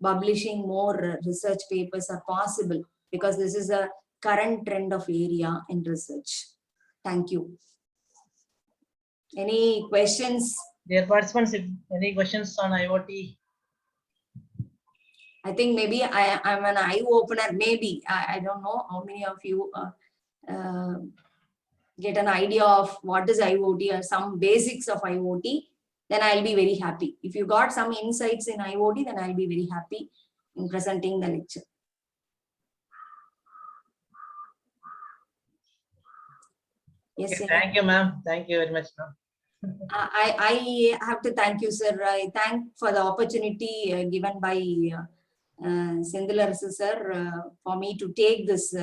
publishing more research papers are possible, because this is a current trend of area in research. Thank you. Any questions? Dear participants, if any questions on IoT? I think maybe I'm an eye opener. Maybe I don't know how many of you get an idea of what is IoT or some basics of IoT. Then I'll be very happy. If you got some insights in IoT, then I'll be very happy in presenting the lecture. Yes, Okay, thank you, ma'am. Thank you very much, ma'am. I have to thank you, sir. I thank for the opportunity given by Senthil sir for me to take this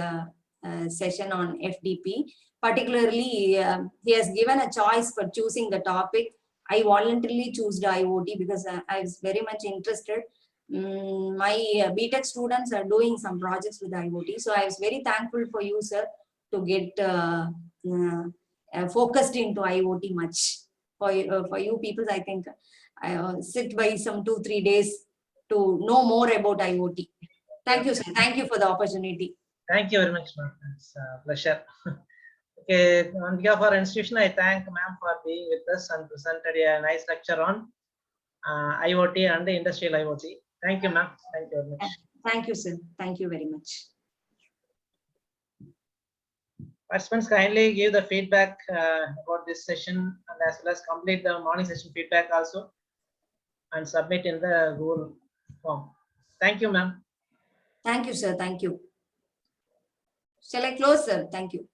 session on FDP. Particularly, he has given a choice for choosing the topic. I voluntarily chose IoT because I was very much interested. My BTech students are doing some projects with IoT. So I was very thankful for you, sir, to get focused into IoT much. For you people, I think I sit by some 2-3 days to know more about IoT. Thank you, sir. Thank you for the opportunity. Thank you very much, ma'am. It's a pleasure. Okay, on behalf of our institution, I thank ma'am for being with us and presented a nice lecture on IoT and industrial IoT. Thank you, ma'am. Thank you very much. Thank you, sir. Thank you very much. Participants, kindly give the feedback about this session, and as well as complete the morning session feedback also, and submit in the Google form. Thank you, ma'am. Thank you, sir. Thank you. Shall I close, sir? Thank you.